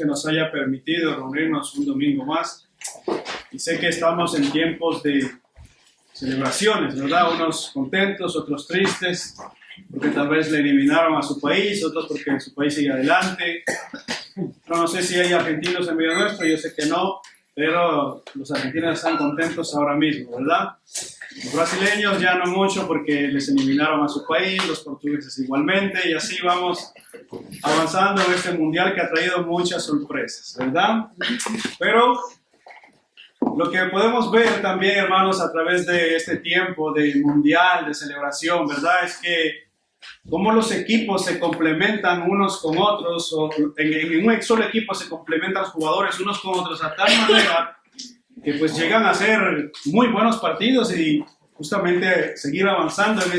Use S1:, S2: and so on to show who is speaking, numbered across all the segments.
S1: que nos haya permitido reunirnos un domingo más. Y sé que estamos en tiempos de celebraciones, ¿verdad? Unos contentos, otros tristes, porque tal vez le eliminaron a su país, otros porque su país sigue adelante. No sé si hay argentinos en medio nuestro, yo sé que no, pero los argentinos están contentos ahora mismo, ¿verdad? Los brasileños ya no mucho porque les eliminaron a su país, los portugueses igualmente, y así vamos avanzando en este mundial que ha traído muchas sorpresas, ¿verdad? Pero lo que podemos ver también, hermanos, a través de este tiempo de mundial, de celebración, ¿verdad? Es que cómo los equipos se complementan unos con otros, o en un solo equipo se complementan los jugadores unos con otros a tal manera que pues llegan a ser muy buenos partidos y justamente seguir avanzando en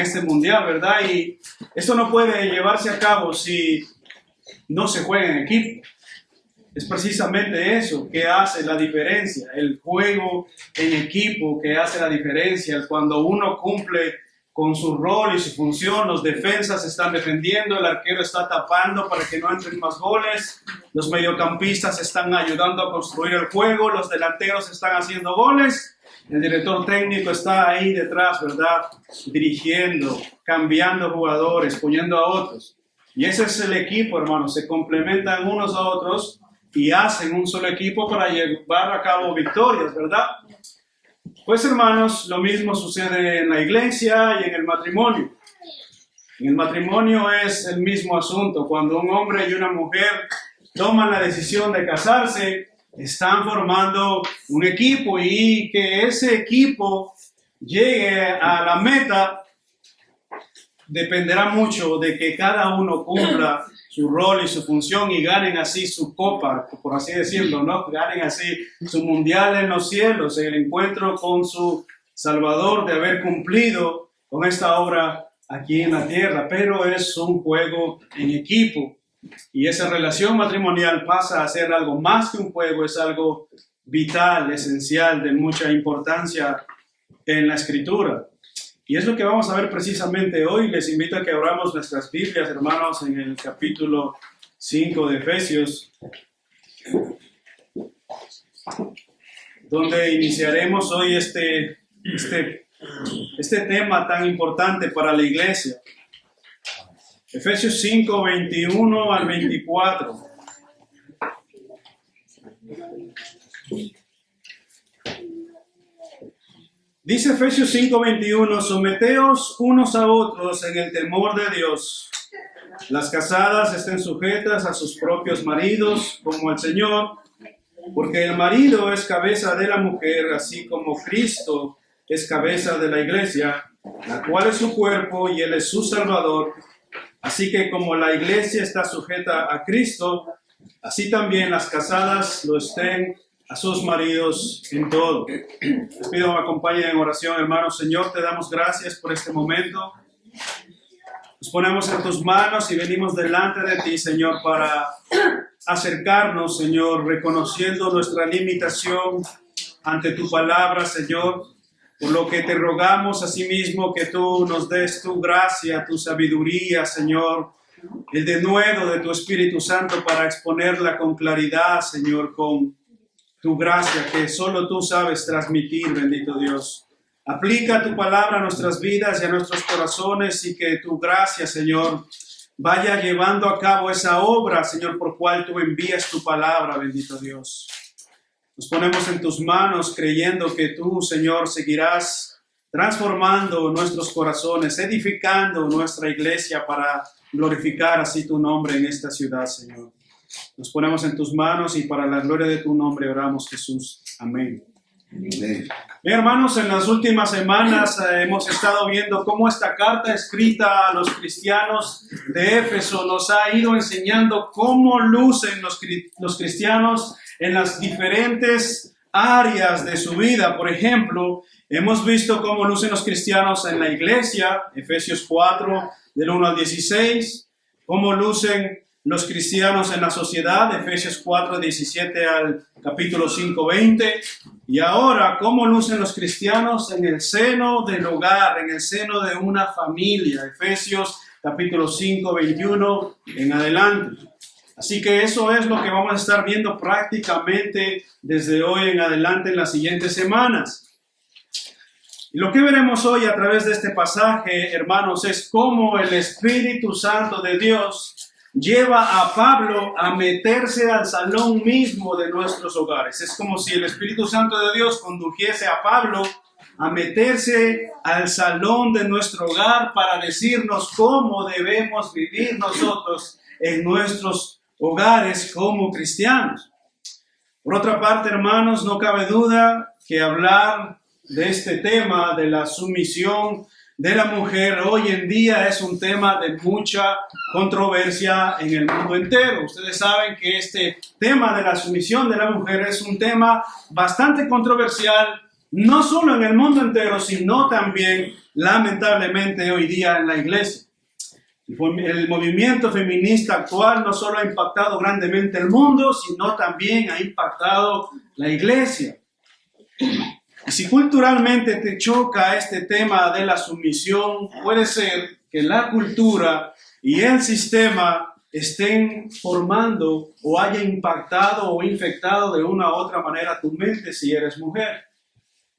S1: este mundial, ¿verdad? Y esto no puede llevarse a cabo si no se juega en equipo. Es precisamente eso que hace la diferencia, el juego en equipo que hace la diferencia, cuando uno cumple con su rol y su función, los defensas están defendiendo, el arquero está tapando para que no entren más goles, los mediocampistas están ayudando a construir el juego, los delanteros están haciendo goles, el director técnico está ahí detrás, ¿verdad? Dirigiendo, cambiando jugadores, poniendo a otros. Y ese es el equipo, hermanos, se complementan unos a otros y hacen un solo equipo para llevar a cabo victorias, ¿verdad? Pues, hermanos, lo mismo sucede en la iglesia y en el matrimonio. En el matrimonio es el mismo asunto. Cuando un hombre y una mujer toman la decisión de casarse, están formando un equipo y que ese equipo llegue a la meta dependerá mucho de que cada uno cumpla su rol y su función y ganen así su copa, por así decirlo, ¿no? Ganen así su mundial en los cielos, el encuentro con su Salvador, de haber cumplido con esta obra aquí en la tierra. Pero es un juego en equipo y esa relación matrimonial pasa a ser algo más que un juego, es algo vital, esencial, de mucha importancia en la Escritura. Y es lo que vamos a ver precisamente hoy. Les invito a que abramos nuestras Biblias, hermanos, en el capítulo 5 de Efesios, donde iniciaremos hoy este tema tan importante para la iglesia. Efesios 5, 21 al 24. Dice Efesios 5:21, someteos unos a otros en el temor de Dios. Las casadas estén sujetas a sus propios maridos como al Señor, porque el marido es cabeza de la mujer, así como Cristo es cabeza de la iglesia, la cual es su cuerpo y Él es su Salvador. Así que como la iglesia está sujeta a Cristo, así también las casadas lo estén a sus maridos en todo. Les pido que me acompañen en oración, hermanos. Señor, te damos gracias por este momento. Nos ponemos en tus manos y venimos delante de ti, Señor, para acercarnos, Señor, reconociendo nuestra limitación ante tu palabra, Señor. Por lo que te rogamos asimismo que tú nos des tu gracia, tu sabiduría, Señor, el denuedo de tu Espíritu Santo para exponerla con claridad, Señor, con tu gracia que solo tú sabes transmitir, bendito Dios. Aplica tu palabra a nuestras vidas y a nuestros corazones y que tu gracia, Señor, vaya llevando a cabo esa obra, Señor, por cual tú envías tu palabra, bendito Dios. Nos ponemos en tus manos creyendo que tú, Señor, seguirás transformando nuestros corazones, edificando nuestra iglesia para glorificar así tu nombre en esta ciudad, Señor. Nos ponemos en tus manos y para la gloria de tu nombre oramos, Jesús. Amén. Amén. Bien, hermanos, en las últimas semanas hemos estado viendo cómo esta carta escrita a los cristianos de Éfeso nos ha ido enseñando cómo lucen los cristianos en las diferentes áreas de su vida. Por ejemplo, hemos visto cómo lucen los cristianos en la iglesia, Efesios 4, del 1 al 16, cómo lucen los cristianos en la sociedad, Efesios 4, 17 al capítulo 5, 20, y ahora cómo lucen los cristianos en el seno del hogar, en el seno de una familia, Efesios capítulo 5, 21 en adelante. Así que eso es lo que vamos a estar viendo prácticamente desde hoy en adelante en las siguientes semanas. Y lo que veremos hoy a través de este pasaje, hermanos, es cómo el Espíritu Santo de Dios lleva a Pablo a meterse al salón mismo de nuestros hogares. Es como si el Espíritu Santo de Dios condujese a Pablo a meterse al salón de nuestro hogar para decirnos cómo debemos vivir nosotros en nuestros hogares como cristianos. Por otra parte, hermanos, no cabe duda que hablar de este tema de la sumisión de la mujer hoy en día es un tema de mucha controversia en el mundo entero. Ustedes saben que este tema de la sumisión de la mujer es un tema bastante controversial, no solo en el mundo entero, sino también, lamentablemente, hoy día en la iglesia. El movimiento feminista actual no solo ha impactado grandemente el mundo, sino también ha impactado la iglesia. Y si culturalmente te choca este tema de la sumisión, puede ser que la cultura y el sistema estén formando o haya impactado o infectado de una u otra manera tu mente si eres mujer.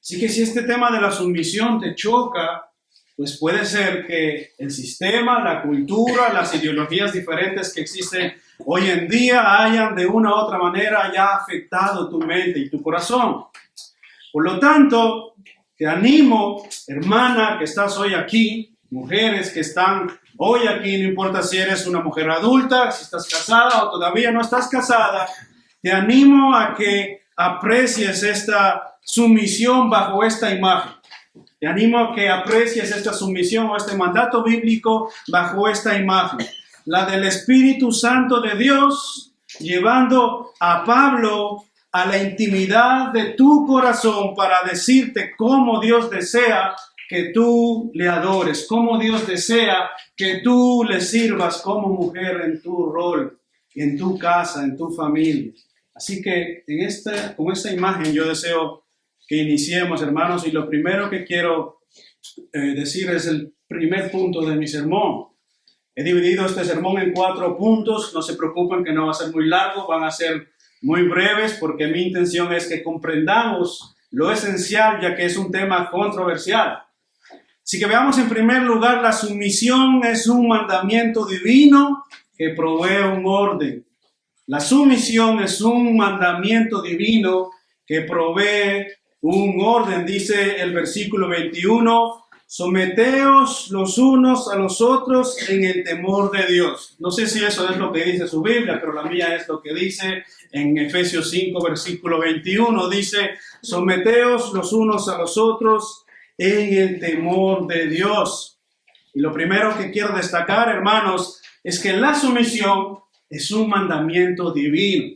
S1: Así que si este tema de la sumisión te choca, pues puede ser que el sistema, la cultura, las ideologías diferentes que existen hoy en día hayan de una u otra manera ya afectado tu mente y tu corazón. Por lo tanto, te animo, hermana, que estás hoy aquí, mujeres que están hoy aquí, no importa si eres una mujer adulta, si estás casada o todavía no estás casada, te animo a que aprecies esta sumisión bajo esta imagen. Te animo a que aprecies esta sumisión o este mandato bíblico bajo esta imagen. La del Espíritu Santo de Dios llevando a Pablo a la intimidad de tu corazón para decirte cómo Dios desea que tú le adores, cómo Dios desea que tú le sirvas como mujer en tu rol, en tu casa, en tu familia. Así que con esta imagen yo deseo que iniciemos, hermanos, y lo primero que quiero decir es el primer punto de mi sermón. He dividido este sermón en 4 puntos, no se preocupen que no va a ser muy largo, van a ser muy breves porque mi intención es que comprendamos lo esencial ya que es un tema controversial. Así que veamos en primer lugar, la sumisión es un mandamiento divino que provee un orden. La sumisión es un mandamiento divino que provee un orden. Dice el versículo 21, someteos los unos a los otros en el temor de Dios. No sé si eso es lo que dice su Biblia, pero la mía es lo que dice en Efesios 5, versículo 21. Dice, someteos los unos a los otros en el temor de Dios. Y lo primero que quiero destacar, hermanos, es que la sumisión es un mandamiento divino.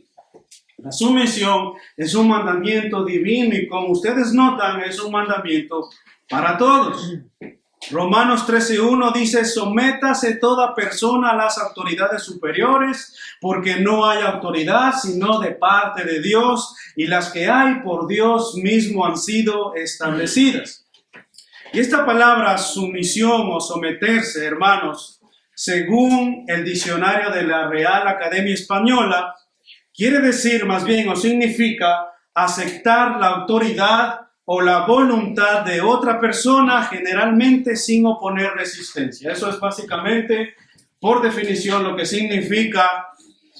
S1: La sumisión es un mandamiento divino y como ustedes notan, es un mandamiento para todos. Romanos 13:1 dice, sométase toda persona a las autoridades superiores, porque no hay autoridad sino de parte de Dios, y las que hay por Dios mismo han sido establecidas. Y esta palabra sumisión o someterse, hermanos, según el diccionario de la Real Academia Española, quiere decir más bien o significa aceptar la autoridad o la voluntad de otra persona, generalmente sin oponer resistencia. Eso es básicamente, por definición, lo que significa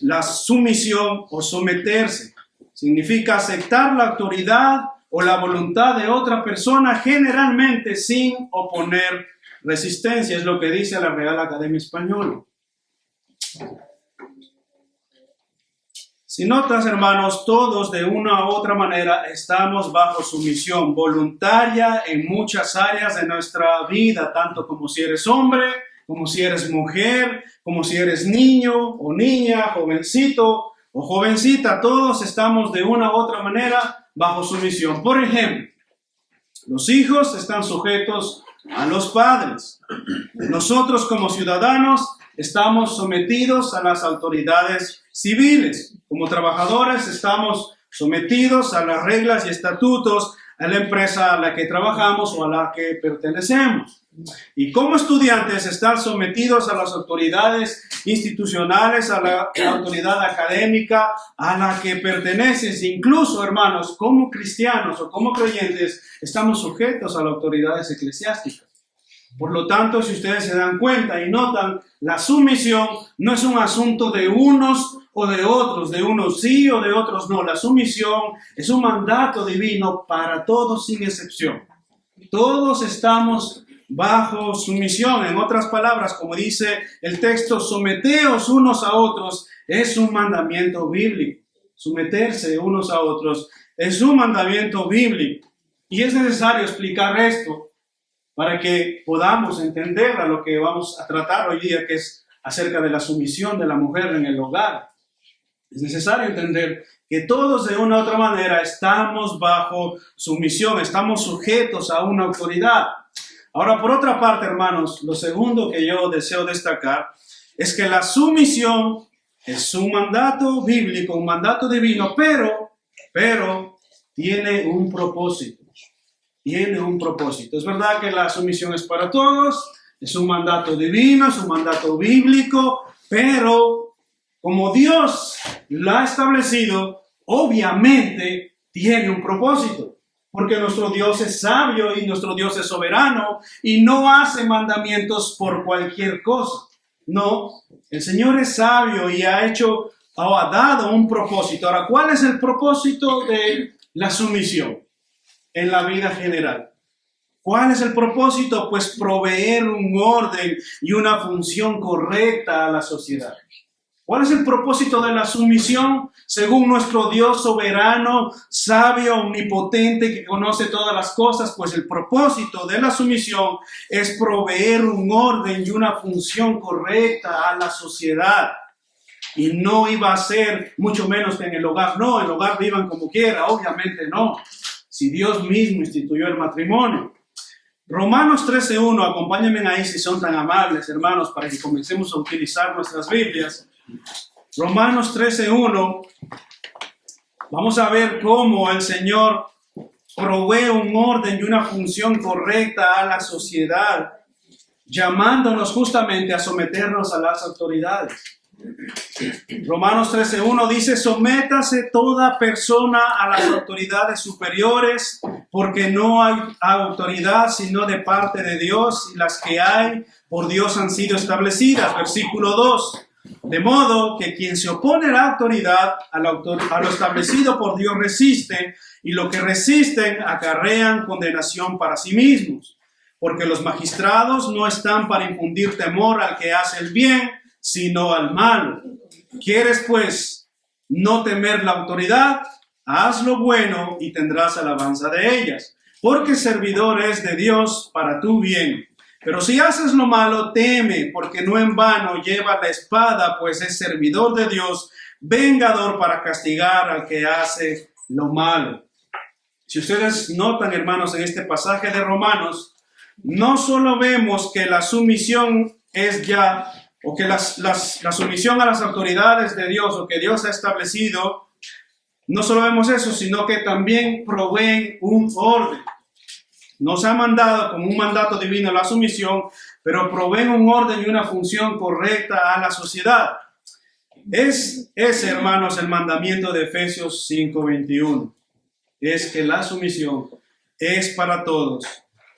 S1: la sumisión o someterse. Significa aceptar la autoridad o la voluntad de otra persona, generalmente sin oponer resistencia. Es lo que dice la Real Academia Española. Si notas, hermanos, todos de una u otra manera estamos bajo sumisión voluntaria en muchas áreas de nuestra vida, tanto como si eres hombre, como si eres mujer, como si eres niño o niña, jovencito o jovencita. Todos estamos de una u otra manera bajo sumisión. Por ejemplo, los hijos están sujetos a los padres. Nosotros como ciudadanos estamos sometidos a las autoridades civiles. Como trabajadores estamos sometidos a las reglas y estatutos a la empresa a la que trabajamos o a la que pertenecemos. Y como estudiantes estar sometidos a las autoridades institucionales, a la autoridad académica a la que perteneces. Incluso, hermanos, como cristianos o como creyentes, estamos sujetos a las autoridades eclesiásticas. Por lo tanto, si ustedes se dan cuenta y notan, la sumisión no es un asunto de unos o de otros, de unos sí o de otros no. La sumisión es un mandato divino para todos sin excepción. Todos estamos bajo sumisión. En otras palabras, como dice el texto, someteos unos a otros es un mandamiento bíblico. Someterse unos a otros es un mandamiento bíblico. Y es necesario explicar esto para que podamos entender a lo que vamos a tratar hoy día, que es acerca de la sumisión de la mujer en el hogar. Es necesario entender que todos de una u otra manera estamos bajo sumisión, estamos sujetos a una autoridad. Ahora, por otra parte, hermanos, lo segundo que yo deseo destacar es que la sumisión es un mandato bíblico, un mandato divino, pero tiene un propósito. Tiene un propósito. Es verdad que la sumisión es para todos, es un mandato divino, es un mandato bíblico, pero como Dios lo ha establecido, obviamente tiene un propósito, porque nuestro Dios es sabio y nuestro Dios es soberano y no hace mandamientos por cualquier cosa. No, el Señor es sabio y ha dado un propósito. Ahora, ¿cuál es el propósito de la sumisión en la vida general? ¿Cuál es el propósito? Pues proveer un orden y una función correcta a la sociedad. ¿Cuál es el propósito de la sumisión? Según nuestro Dios soberano, sabio, omnipotente, que conoce todas las cosas, pues el propósito de la sumisión es proveer un orden y una función correcta a la sociedad. Y no iba a ser mucho menos que en el hogar. No, en el hogar vivan como quiera, obviamente no. Si Dios mismo instituyó el matrimonio. Romanos 13:1, acompáñenme ahí si son tan amables, hermanos, para que comencemos a utilizar nuestras Biblias. Romanos 13:1, vamos a ver cómo el Señor provee un orden y una función correcta a la sociedad, llamándonos justamente a someternos a las autoridades. Romanos 13:1 dice: sométase toda persona a las autoridades superiores, porque no hay autoridad sino de parte de Dios, y las que hay por Dios han sido establecidas. Versículo 2. De modo que quien se opone a la autoridad, a lo establecido por Dios resiste, y lo que resisten acarrean condenación para sí mismos. Porque los magistrados no están para infundir temor al que hace el bien, sino al malo. ¿Quieres pues no temer la autoridad? Haz lo bueno y tendrás alabanza de ellas, porque servidor es de Dios para tu bien. Pero si haces lo malo, teme, porque no en vano lleva la espada, pues es servidor de Dios, vengador para castigar al que hace lo malo. Si ustedes notan, hermanos, en este pasaje de Romanos, no solo vemos que la sumisión es ya, o que la sumisión a las autoridades de Dios, o que Dios ha establecido, no solo vemos eso, sino que también proveen un orden. Nos ha mandado como un mandato divino la sumisión, pero proveen un orden y una función correcta a la sociedad. Es ese, hermanos, el mandamiento de Efesios 5:21. Es que la sumisión es para todos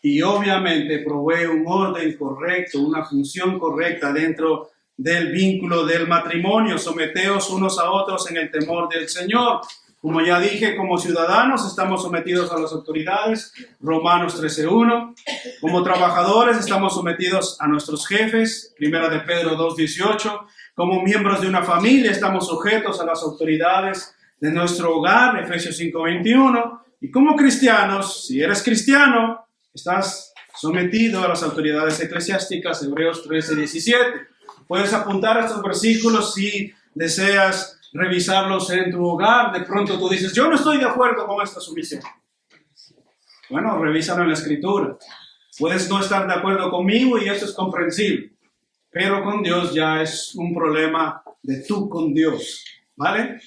S1: y obviamente provee un orden correcto, una función correcta dentro del vínculo del matrimonio. Someteos unos a otros en el temor del Señor. Como ya dije, como ciudadanos estamos sometidos a las autoridades, Romanos 13:1. Como trabajadores estamos sometidos a nuestros jefes, Primera de Pedro 2:18. Como miembros de una familia estamos sujetos a las autoridades de nuestro hogar, Efesios 5:21. Y como cristianos, si eres cristiano, estás sometido a las autoridades eclesiásticas, Hebreos 13:17. Puedes apuntar a estos versículos si deseas revisarlos en tu hogar. De pronto tú dices: yo no estoy de acuerdo con esta sumisión. Bueno, revísalo en la Escritura. Puedes no estar de acuerdo conmigo y eso es comprensible, pero con Dios ya es un problema de tú con Dios, ¿vale?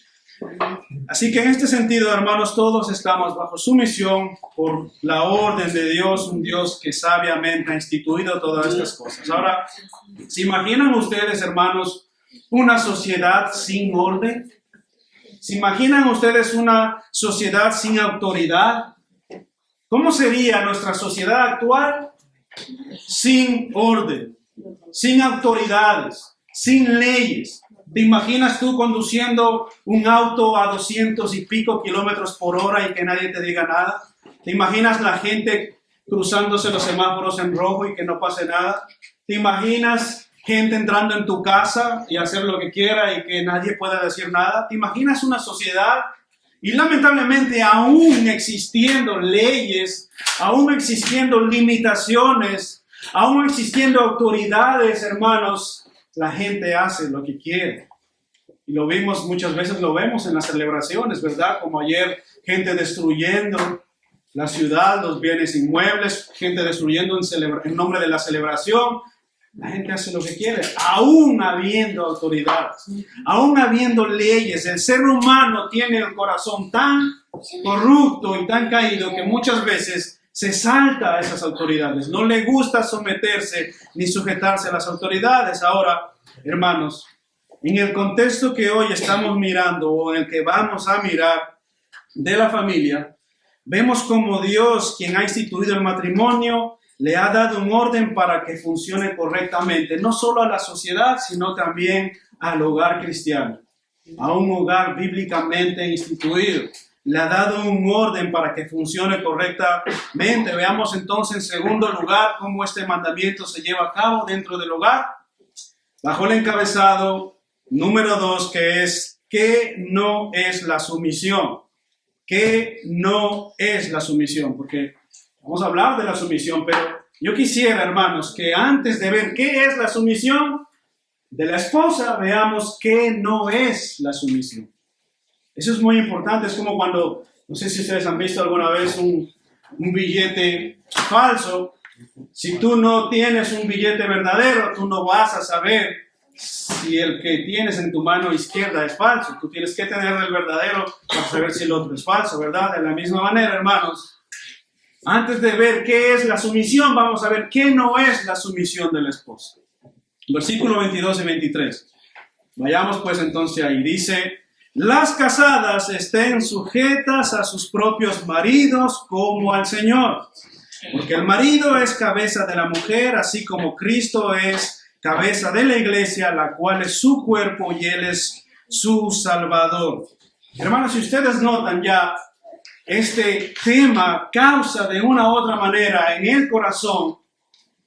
S1: Así que en este sentido, hermanos, todos estamos bajo sumisión por la orden de Dios, un Dios que sabiamente ha instituido todas estas cosas. Ahora, ¿se imaginan ustedes, hermanos, una sociedad sin orden? ¿Se imaginan ustedes una sociedad sin autoridad? ¿Cómo sería nuestra sociedad actual? Sin orden, sin autoridades, sin leyes. ¿Te imaginas tú conduciendo un auto a 200 y pico kilómetros por hora y que nadie te diga nada? ¿Te imaginas la gente cruzándose los semáforos en rojo y que no pase nada? ¿Te imaginas gente entrando en tu casa y hacer lo que quiera y que nadie pueda decir nada? ¿Te imaginas una sociedad? Y lamentablemente, aún existiendo leyes, aún existiendo limitaciones, aún existiendo autoridades, hermanos, la gente hace lo que quiere. Y lo vimos muchas veces, lo vemos en las celebraciones, ¿verdad? Como ayer, gente destruyendo la ciudad, los bienes inmuebles, gente destruyendo en nombre de la celebración. La gente hace lo que quiere, aún habiendo autoridades, aún habiendo leyes. El ser humano tiene el corazón tan corrupto y tan caído que muchas veces se salta a esas autoridades. No le gusta someterse ni sujetarse a las autoridades. Ahora, hermanos, en el contexto que hoy estamos mirando o en el que vamos a mirar de la familia, vemos como Dios, quien ha instituido el matrimonio, le ha dado un orden para que funcione correctamente, no solo a la sociedad, sino también al hogar cristiano, a un hogar bíblicamente instituido. Le ha dado un orden para que funcione correctamente. Veamos entonces, en segundo lugar, cómo este mandamiento se lleva a cabo dentro del hogar, bajo el encabezado número 2, que es ¿qué no es la sumisión? ¿Qué no es la sumisión? Porque vamos a hablar de la sumisión, pero yo quisiera, hermanos, que antes de ver qué es la sumisión de la esposa, veamos qué no es la sumisión. Eso es muy importante. Es como cuando, no sé si ustedes han visto alguna vez un billete falso. Si tú no tienes un billete verdadero, tú no vas a saber si el que tienes en tu mano izquierda es falso. Tú tienes que tener el verdadero para saber si el otro es falso, ¿verdad? De la misma manera, hermanos, antes de ver qué es la sumisión, vamos a ver qué no es la sumisión de la esposa. Versículo 22 y 23. Vayamos pues entonces ahí. Dice: las casadas estén sujetas a sus propios maridos como al Señor, porque el marido es cabeza de la mujer, así como Cristo es cabeza de la iglesia, la cual es su cuerpo y Él es su Salvador. Hermanos, si ustedes notan ya, este tema causa de una u otra manera en el corazón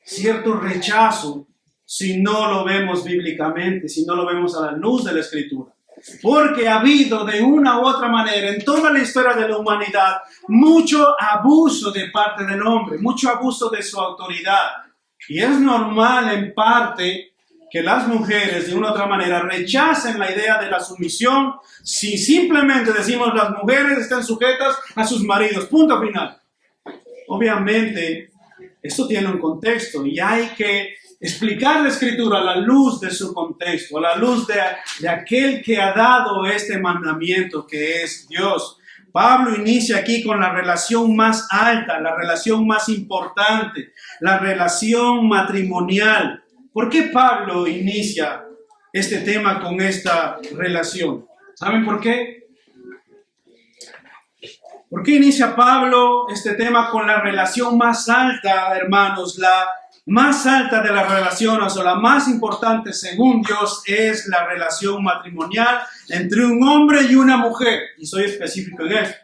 S1: cierto rechazo si no lo vemos bíblicamente, si no lo vemos a la luz de la Escritura. Porque ha habido de una u otra manera en toda la historia de la humanidad mucho abuso de parte del hombre, mucho abuso de su autoridad. Y es normal en parte que las mujeres de una u otra manera rechacen la idea de la sumisión si simplemente decimos las mujeres están sujetas a sus maridos, punto final. Obviamente, esto tiene un contexto y hay que explicar la Escritura a la luz de su contexto, a la luz de aquel que ha dado este mandamiento, que es Dios. Pablo inicia aquí con la relación más alta, la relación más importante, la relación matrimonial. ¿Por qué Pablo inicia este tema con esta relación? ¿Saben por qué? ¿Por qué inicia Pablo este tema con la relación más alta, hermanos? La más alta de las relaciones, o la más importante según Dios, es la relación matrimonial entre un hombre y una mujer. Y soy específico en esto.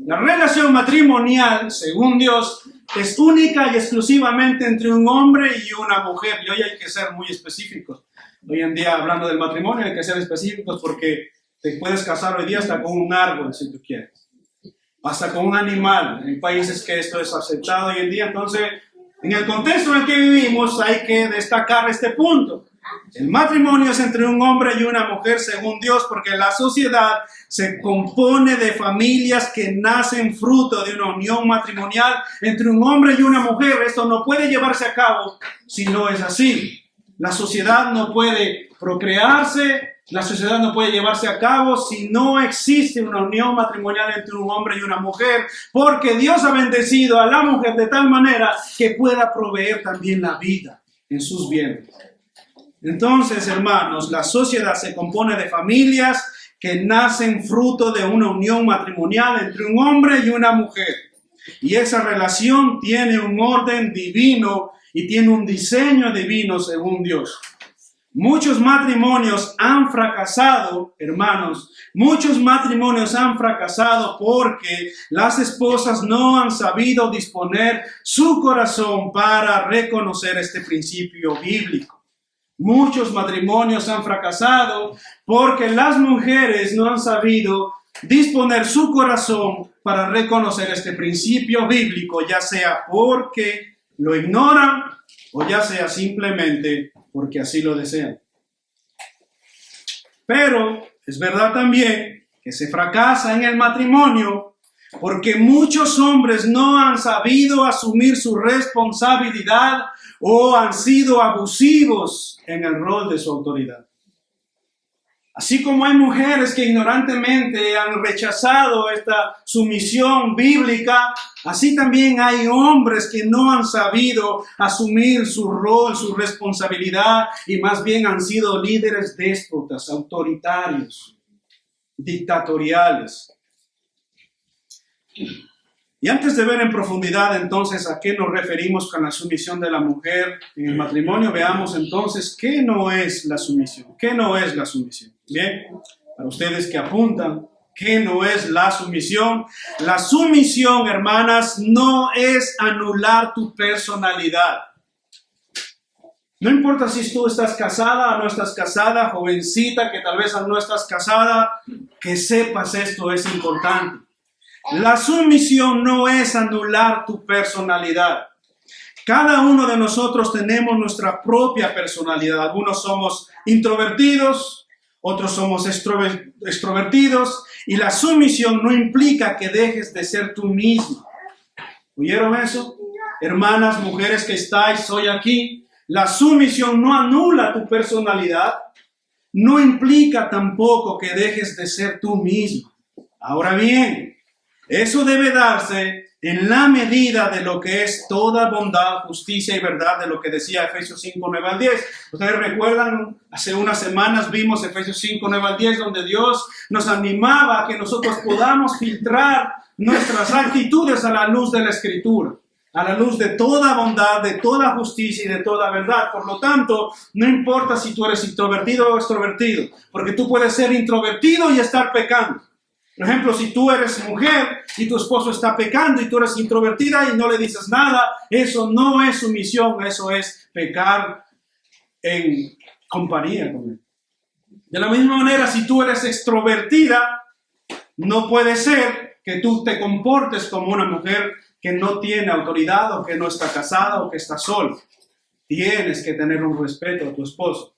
S1: La relación matrimonial, según Dios, es única y exclusivamente entre un hombre y una mujer. Y hoy hay que ser muy específicos. Hoy en día, hablando del matrimonio, hay que ser específicos porque te puedes casar hoy día hasta con un árbol, si tú quieres. Hasta con un animal. En países que esto es aceptado hoy en día. Entonces, en el contexto en el que vivimos, hay que destacar este punto. El matrimonio es entre un hombre y una mujer según Dios, porque la sociedad se compone de familias que nacen fruto de una unión matrimonial entre un hombre y una mujer. Esto no puede llevarse a cabo si no es así. La sociedad no puede procrearse, la sociedad no puede llevarse a cabo si no existe una unión matrimonial entre un hombre y una mujer, porque Dios ha bendecido a la mujer de tal manera que pueda proveer también la vida en sus bienes. Entonces, hermanos, la sociedad se compone de familias que nacen fruto de una unión matrimonial entre un hombre y una mujer. Y esa relación tiene un orden divino y tiene un diseño divino según Dios. Muchos matrimonios han fracasado, hermanos. Muchos matrimonios han fracasado porque las esposas no han sabido disponer su corazón para reconocer este principio bíblico. Muchos matrimonios han fracasado porque las mujeres no han sabido disponer su corazón para reconocer este principio bíblico, ya sea porque lo ignoran o ya sea simplemente porque así lo desean. Pero es verdad también que se fracasa en el matrimonio porque muchos hombres no han sabido asumir su responsabilidad o han sido abusivos en el rol de su autoridad. Así como hay mujeres que ignorantemente han rechazado esta sumisión bíblica, así también hay hombres que no han sabido asumir su rol, su responsabilidad, y más bien han sido líderes déspotas, autoritarios, dictatoriales. Y antes de ver en profundidad entonces a qué nos referimos con la sumisión de la mujer en el matrimonio, veamos entonces qué no es la sumisión. ¿Qué no es la sumisión? Bien, para ustedes que apuntan, ¿qué no es la sumisión? La sumisión, hermanas, no es anular tu personalidad. No importa si tú estás casada o no estás casada, jovencita que tal vez no estás casada, que sepas esto es importante. La sumisión no es anular tu personalidad. Cada uno de nosotros tenemos nuestra propia personalidad. Algunos somos introvertidos, otros somos extrovertidos, y la sumisión no implica que dejes de ser tú mismo. ¿Oyeron eso? Hermanas, mujeres que estáis hoy aquí, la sumisión no anula tu personalidad, no implica tampoco que dejes de ser tú mismo. Ahora bien, eso debe darse en la medida de lo que es toda bondad, justicia y verdad, de lo que decía Efesios 5, 9 al 10. Ustedes recuerdan, hace unas semanas vimos Efesios 5, 9 al 10, donde Dios nos animaba a que nosotros podamos filtrar nuestras actitudes a la luz de la Escritura, a la luz de toda bondad, de toda justicia y de toda verdad. Por lo tanto, no importa si tú eres introvertido o extrovertido, porque tú puedes ser introvertido y estar pecando. Por ejemplo, si tú eres mujer y tu esposo está pecando y tú eres introvertida y no le dices nada, eso no es sumisión, eso es pecar en compañía con él. De la misma manera, si tú eres extrovertida, no puede ser que tú te comportes como una mujer que no tiene autoridad o que no está casada o que está sola. Tienes que tener un respeto a tu esposo.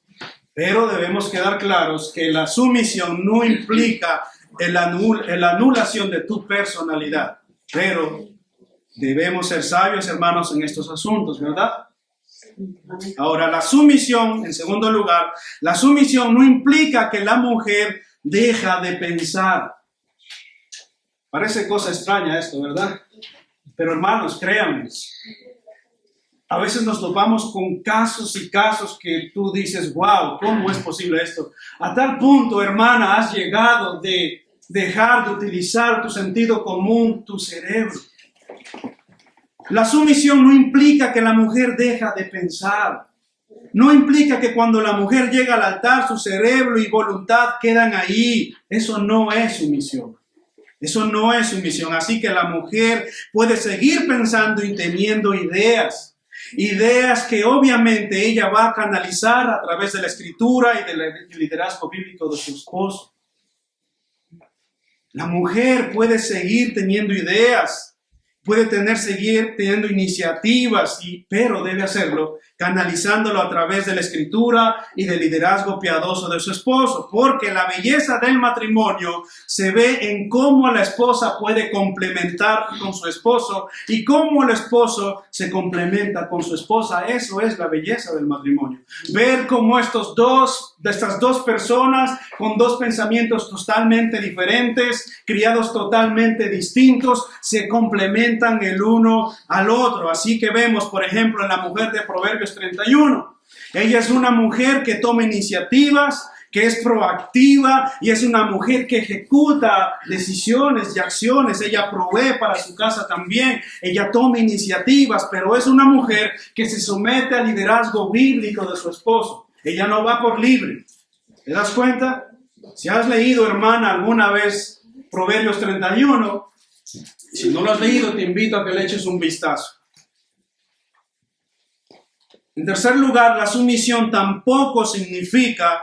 S1: Pero debemos quedar claros que la sumisión no implica la anulación de tu personalidad. Pero debemos ser sabios, hermanos, en estos asuntos, ¿verdad? Ahora, la sumisión, en segundo lugar, la sumisión no implica que la mujer deja de pensar. Parece cosa extraña esto, ¿verdad? Pero hermanos, créanme, a veces nos topamos con casos y casos que tú dices, wow, ¿cómo es posible esto? A tal punto, hermana, has llegado de dejar de utilizar tu sentido común, tu cerebro. La sumisión no implica que la mujer deja de pensar. No implica que cuando la mujer llega al altar, su cerebro y voluntad quedan ahí. Eso no es sumisión. Eso no es sumisión. Así que la mujer puede seguir pensando y teniendo ideas que obviamente ella va a canalizar a través de la escritura y del liderazgo bíblico de su esposo. La mujer puede seguir teniendo ideas puede seguir teniendo iniciativas, pero debe hacerlo canalizándolo a través de la escritura y del liderazgo piadoso de su esposo, porque la belleza del matrimonio se ve en cómo la esposa puede complementar con su esposo y cómo el esposo se complementa con su esposa. Eso es la belleza del matrimonio. Ver cómo estas dos personas con dos pensamientos totalmente diferentes, criados totalmente distintos, se complementan el uno al otro. Así que vemos, por ejemplo, en la mujer de Proverbios 31. Ella es una mujer que toma iniciativas, que es proactiva y es una mujer que ejecuta decisiones y acciones. Ella provee para su casa también. Ella toma iniciativas, pero es una mujer que se somete al liderazgo bíblico de su esposo. Ella no va por libre. ¿Te das cuenta? Si has leído, hermana, alguna vez Proverbios 31, si no lo has leído, te invito a que le eches un vistazo. En tercer lugar, la sumisión tampoco significa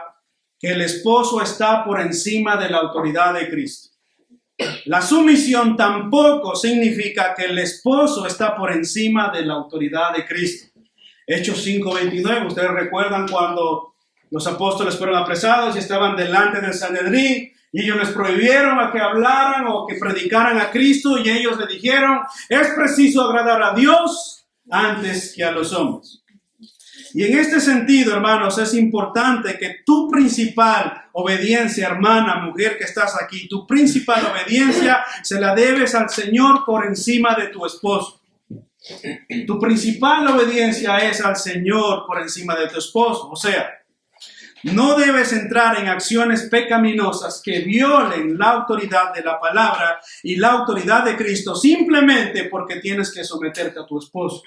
S1: que el esposo está por encima de la autoridad de Cristo. La sumisión tampoco significa que el esposo está por encima de la autoridad de Cristo. Hechos 5:29, ustedes recuerdan cuando los apóstoles fueron apresados y estaban delante del Sanedrín y ellos les prohibieron a que hablaran o que predicaran a Cristo y ellos le dijeron, es preciso agradar a Dios antes que a los hombres. Y en este sentido, hermanos, es importante que tu principal obediencia, hermana, mujer que estás aquí, tu principal obediencia se la debes al Señor por encima de tu esposo. Tu principal obediencia es al Señor por encima de tu esposo. O sea, no debes entrar en acciones pecaminosas que violen la autoridad de la palabra y la autoridad de Cristo simplemente porque tienes que someterte a tu esposo.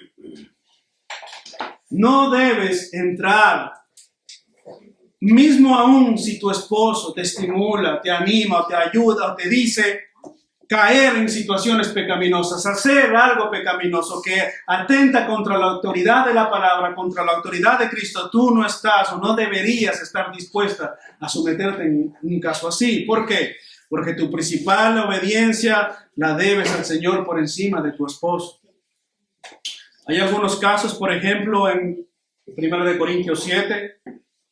S1: No debes entrar, mismo aún si tu esposo te estimula, te anima, te ayuda o te dice caer en situaciones pecaminosas, hacer algo pecaminoso que atenta contra la autoridad de la palabra, contra la autoridad de Cristo. Tú no estás o no deberías estar dispuesta a someterte en un caso así. ¿Por qué? Porque tu principal obediencia la debes al Señor por encima de tu esposo. Hay algunos casos, por ejemplo, en 1 Corintios 7,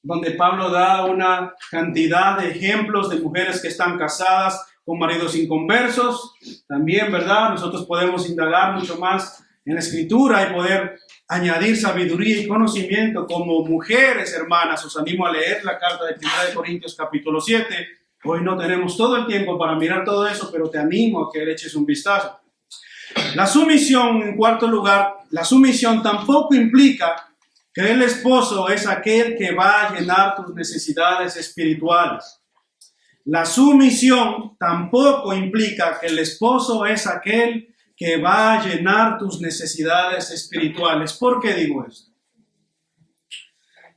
S1: donde Pablo da una cantidad de ejemplos de mujeres que están casadas con maridos inconversos. También, ¿verdad? Nosotros podemos indagar mucho más en la Escritura y poder añadir sabiduría y conocimiento como mujeres, hermanas. Os animo a leer la carta de 1 Corintios capítulo 7. Hoy no tenemos todo el tiempo para mirar todo eso, pero te animo a que le eches un vistazo. La sumisión, en cuarto lugar, la sumisión tampoco implica que el esposo es aquel que va a llenar tus necesidades espirituales. La sumisión tampoco implica que el esposo es aquel que va a llenar tus necesidades espirituales. ¿Por qué digo esto?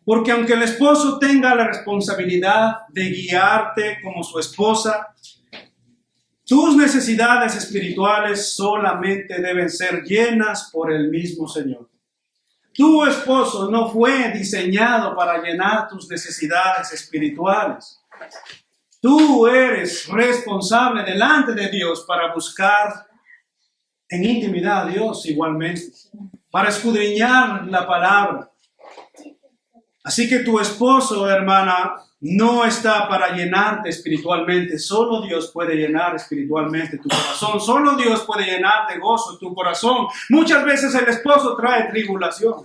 S1: Porque aunque el esposo tenga la responsabilidad de guiarte como su esposa, tus necesidades espirituales solamente deben ser llenas por el mismo Señor. Tu esposo no fue diseñado para llenar tus necesidades espirituales. Tú eres responsable delante de Dios para buscar en intimidad a Dios igualmente, para escudriñar la palabra. Así que tu esposo, hermana, no está para llenarte espiritualmente. Solo Dios puede llenar espiritualmente tu corazón. Solo Dios puede llenar de gozo tu corazón. Muchas veces el esposo trae tribulación.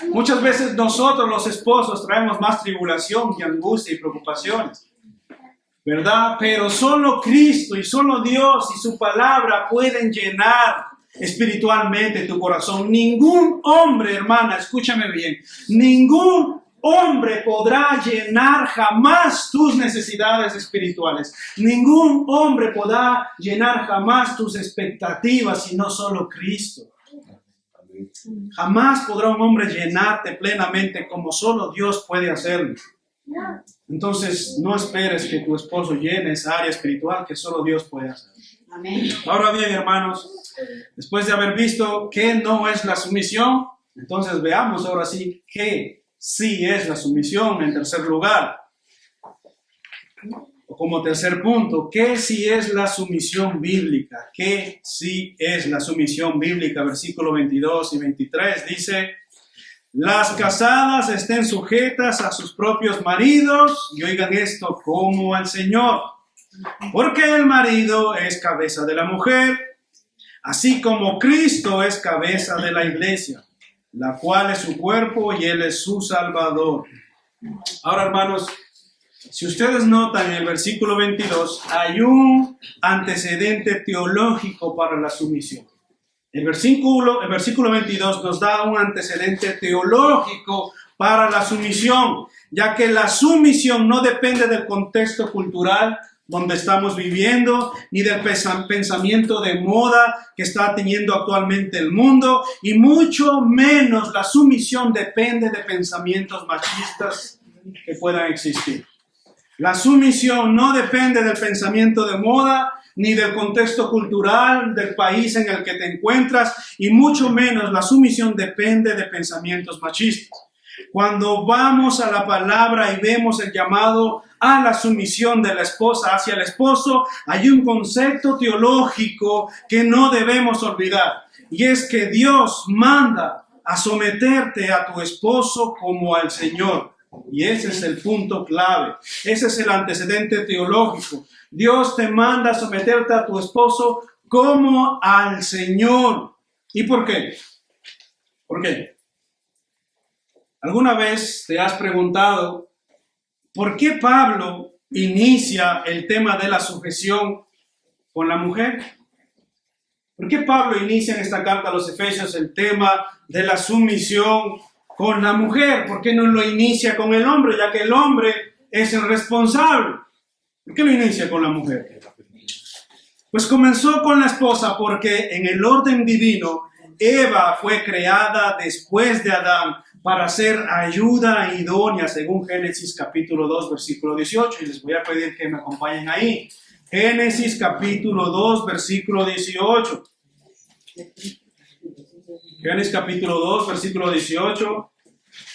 S1: Muchas veces nosotros los esposos traemos más tribulación y angustia y preocupaciones, ¿verdad? Pero solo Cristo y solo Dios y su palabra pueden llenar espiritualmente tu corazón. Ningún hombre, hermana, escúchame bien, ningún hombre podrá llenar jamás tus necesidades espirituales. Ningún hombre podrá llenar jamás tus expectativas, sino solo Cristo. Jamás podrá un hombre llenarte plenamente como solo Dios puede hacerlo. Entonces, no esperes que tu esposo llene esa área espiritual que solo Dios puede hacer. Amén. Ahora bien, hermanos, después de haber visto que no es la sumisión, entonces veamos ahora sí que sí es la sumisión en tercer lugar. O como tercer punto, ¿qué sí es la sumisión bíblica? ¿Qué sí es la sumisión bíblica? Versículo 22 y 23 dice: las casadas estén sujetas a sus propios maridos, y oigan esto, como al Señor, porque el marido es cabeza de la mujer, así como Cristo es cabeza de la iglesia, la cual es su cuerpo y Él es su Salvador. Ahora, hermanos, si ustedes notan en el versículo 22, hay un antecedente teológico para la sumisión. El versículo 22 nos da un antecedente teológico para la sumisión, ya que la sumisión no depende del contexto cultural donde estamos viviendo, ni del pensamiento de moda que está teniendo actualmente el mundo, y mucho menos la sumisión depende de pensamientos machistas que puedan existir. La sumisión no depende del pensamiento de moda, ni del contexto cultural del país en el que te encuentras, y mucho menos la sumisión depende de pensamientos machistas. Cuando vamos a la palabra y vemos el llamado a la sumisión de la esposa hacia el esposo, hay un concepto teológico que no debemos olvidar, y es que Dios manda a someterte a tu esposo como al Señor. Y ese es el punto clave, ese es el antecedente teológico. Dios te manda a someterte a tu esposo como al Señor. ¿Y por qué? ¿Por qué? ¿Alguna vez te has preguntado por qué Pablo inicia el tema de la sujeción con la mujer? ¿Por qué Pablo inicia en esta carta a los Efesios el tema de la sumisión con la mujer? ¿Por qué no lo inicia con el hombre, ya que el hombre es el responsable? ¿Por qué lo inicia con la mujer? Pues comenzó con la esposa porque en el orden divino Eva fue creada después de Adán para ser ayuda idónea, según Génesis capítulo 2, versículo 18. Y les voy a pedir que me acompañen ahí. Génesis capítulo 2, versículo 18. Génesis capítulo 2, versículo 18.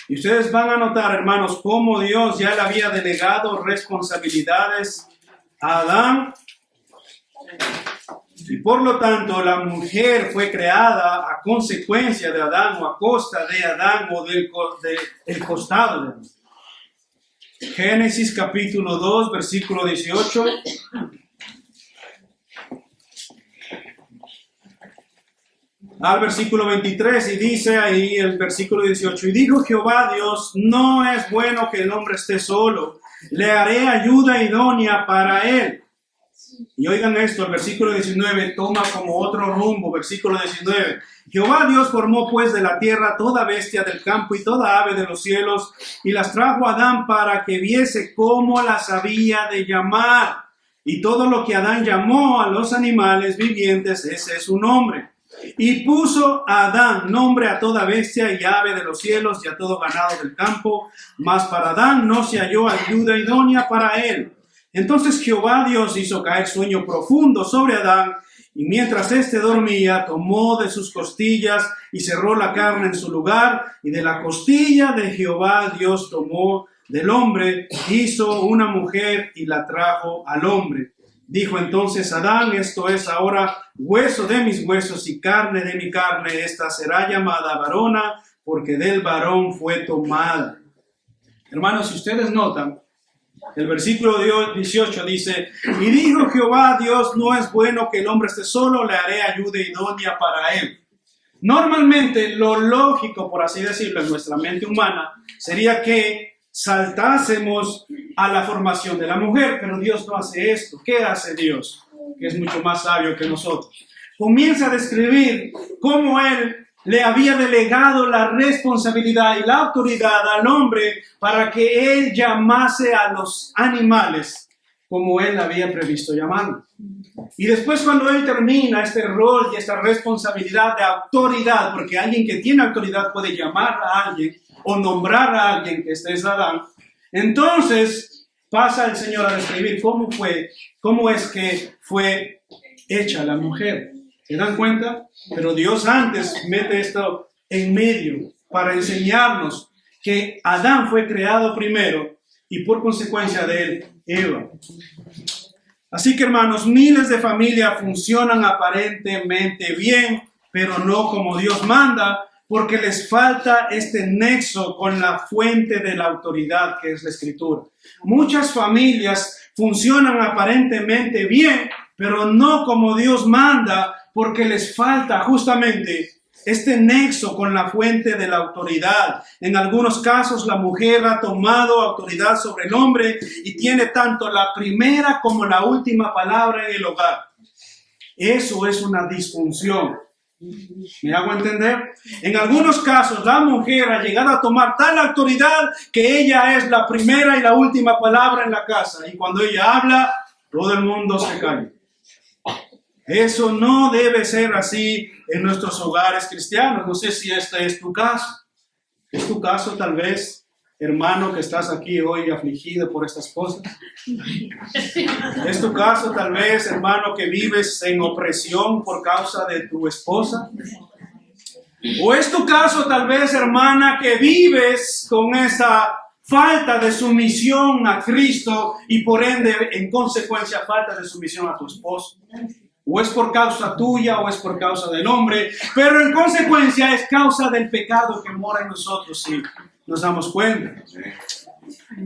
S1: Y ustedes van a notar, hermanos, cómo Dios ya le había delegado responsabilidades a Adán. Y por lo tanto, la mujer fue creada a consecuencia de Adán, o a costa de Adán, o del costado de Adán. Génesis capítulo 2, versículo 18. Al versículo 23, y dice ahí el versículo 18: y dijo Jehová Dios, no es bueno que el hombre esté solo, le haré ayuda idónea para él. Y oigan esto, el versículo 19 toma como otro rumbo. Versículo 19: Jehová Dios formó pues de la tierra toda bestia del campo y toda ave de los cielos, y las trajo a Adán para que viese cómo las había de llamar. Y todo lo que Adán llamó a los animales vivientes, ese es su nombre. Y puso a Adán nombre a toda bestia y ave de los cielos y a todo ganado del campo, mas para Adán no se halló ayuda idónea para él. Entonces Jehová Dios hizo caer sueño profundo sobre Adán, y mientras éste dormía, tomó de sus costillas y cerró la carne en su lugar, y de la costilla de Jehová Dios tomó del hombre, hizo una mujer y la trajo al hombre. Dijo entonces Adán: esto es ahora hueso de mis huesos y carne de mi carne, esta será llamada varona, porque del varón fue tomada. Hermanos, si ustedes notan, el versículo 18 dice: y dijo Jehová Dios, no es bueno que el hombre esté solo, le haré ayuda idónea para él. Normalmente lo lógico, por así decirlo, en nuestra mente humana, sería que saltásemos a la formación de la mujer, pero Dios no hace esto. ¿Qué hace Dios? Que es mucho más sabio que nosotros. Comienza a describir cómo Él le había delegado la responsabilidad y la autoridad al hombre para que Él llamase a los animales como Él había previsto llamarlos. Y después, cuando Él termina este rol y esta responsabilidad de autoridad, porque alguien que tiene autoridad puede llamar a alguien o nombrar a alguien, que este es Adán, entonces pasa el Señor a describir cómo es que fue hecha la mujer. ¿Se dan cuenta? Pero Dios antes mete esto en medio para enseñarnos que Adán fue creado primero y por consecuencia de él, Eva. Así que, hermanos, miles de familias funcionan aparentemente bien, pero no como Dios manda, porque les falta este nexo con la fuente de la autoridad que es la Escritura. Muchas familias funcionan aparentemente bien, pero no como Dios manda, porque les falta justamente este nexo con la fuente de la autoridad. En algunos casos la mujer ha tomado autoridad sobre el hombre y tiene tanto la primera como la última palabra en el hogar. Eso es una disfunción. ¿Me hago entender? En algunos casos la mujer ha llegado a tomar tal autoridad que ella es la primera y la última palabra en la casa. Y cuando ella habla, todo el mundo se calla. Eso no debe ser así en nuestros hogares cristianos. No sé si este es tu caso. ¿Es tu caso tal vez, hermano, que estás aquí hoy afligido por estas cosas? ¿Es tu caso tal vez, hermano, que vives en opresión por causa de tu esposa? ¿O es tu caso tal vez, hermana, que vives con esa falta de sumisión a Cristo y por ende, en consecuencia, falta de sumisión a tu esposo? O es por causa tuya o es por causa del hombre, pero en consecuencia es causa del pecado que mora en nosotros, si nos damos cuenta.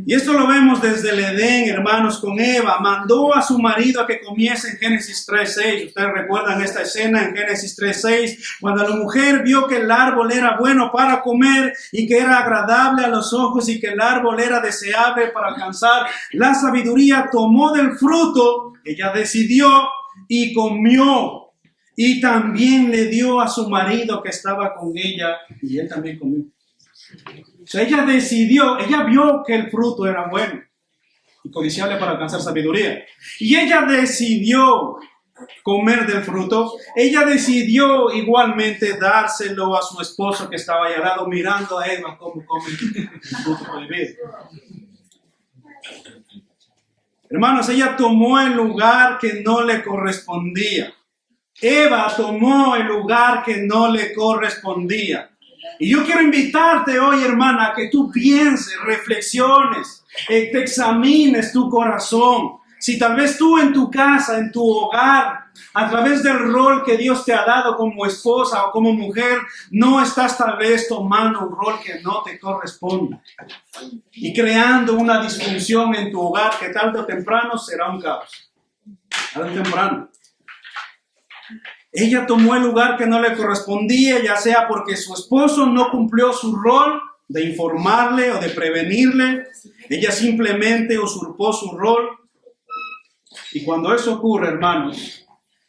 S1: Y esto lo vemos desde el Edén, hermanos, con Eva. Mandó a su marido a que comiese en Génesis 3:6. Ustedes recuerdan esta escena en Génesis 3:6, cuando la mujer vio que el árbol era bueno para comer y que era agradable a los ojos y que el árbol era deseable para alcanzar la sabiduría, tomó del fruto, ella decidió, y comió, y también le dio a su marido que estaba con ella, y él también comió. O sea, ella decidió, ella vio que el fruto era bueno y codiciable para alcanzar sabiduría, y ella decidió comer del fruto. Ella decidió igualmente dárselo a su esposo que estaba ahí al lado, mirando a Eva cómo come el fruto prohibido. Hermanos, ella tomó el lugar que no le correspondía. Eva tomó el lugar que no le correspondía. Y yo quiero invitarte hoy, hermana, a que tú pienses, reflexiones, te examines tu corazón. Si tal vez tú en tu casa, en tu hogar, a través del rol que Dios te ha dado como esposa o como mujer, no estás tal vez tomando un rol que no te corresponde y creando una disfunción en tu hogar que tarde o temprano será un caos. Tarde o temprano. Ella tomó el lugar que no le correspondía, ya sea porque su esposo no cumplió su rol de informarle o de prevenirle. Ella simplemente usurpó su rol. Y cuando eso ocurre, hermanos,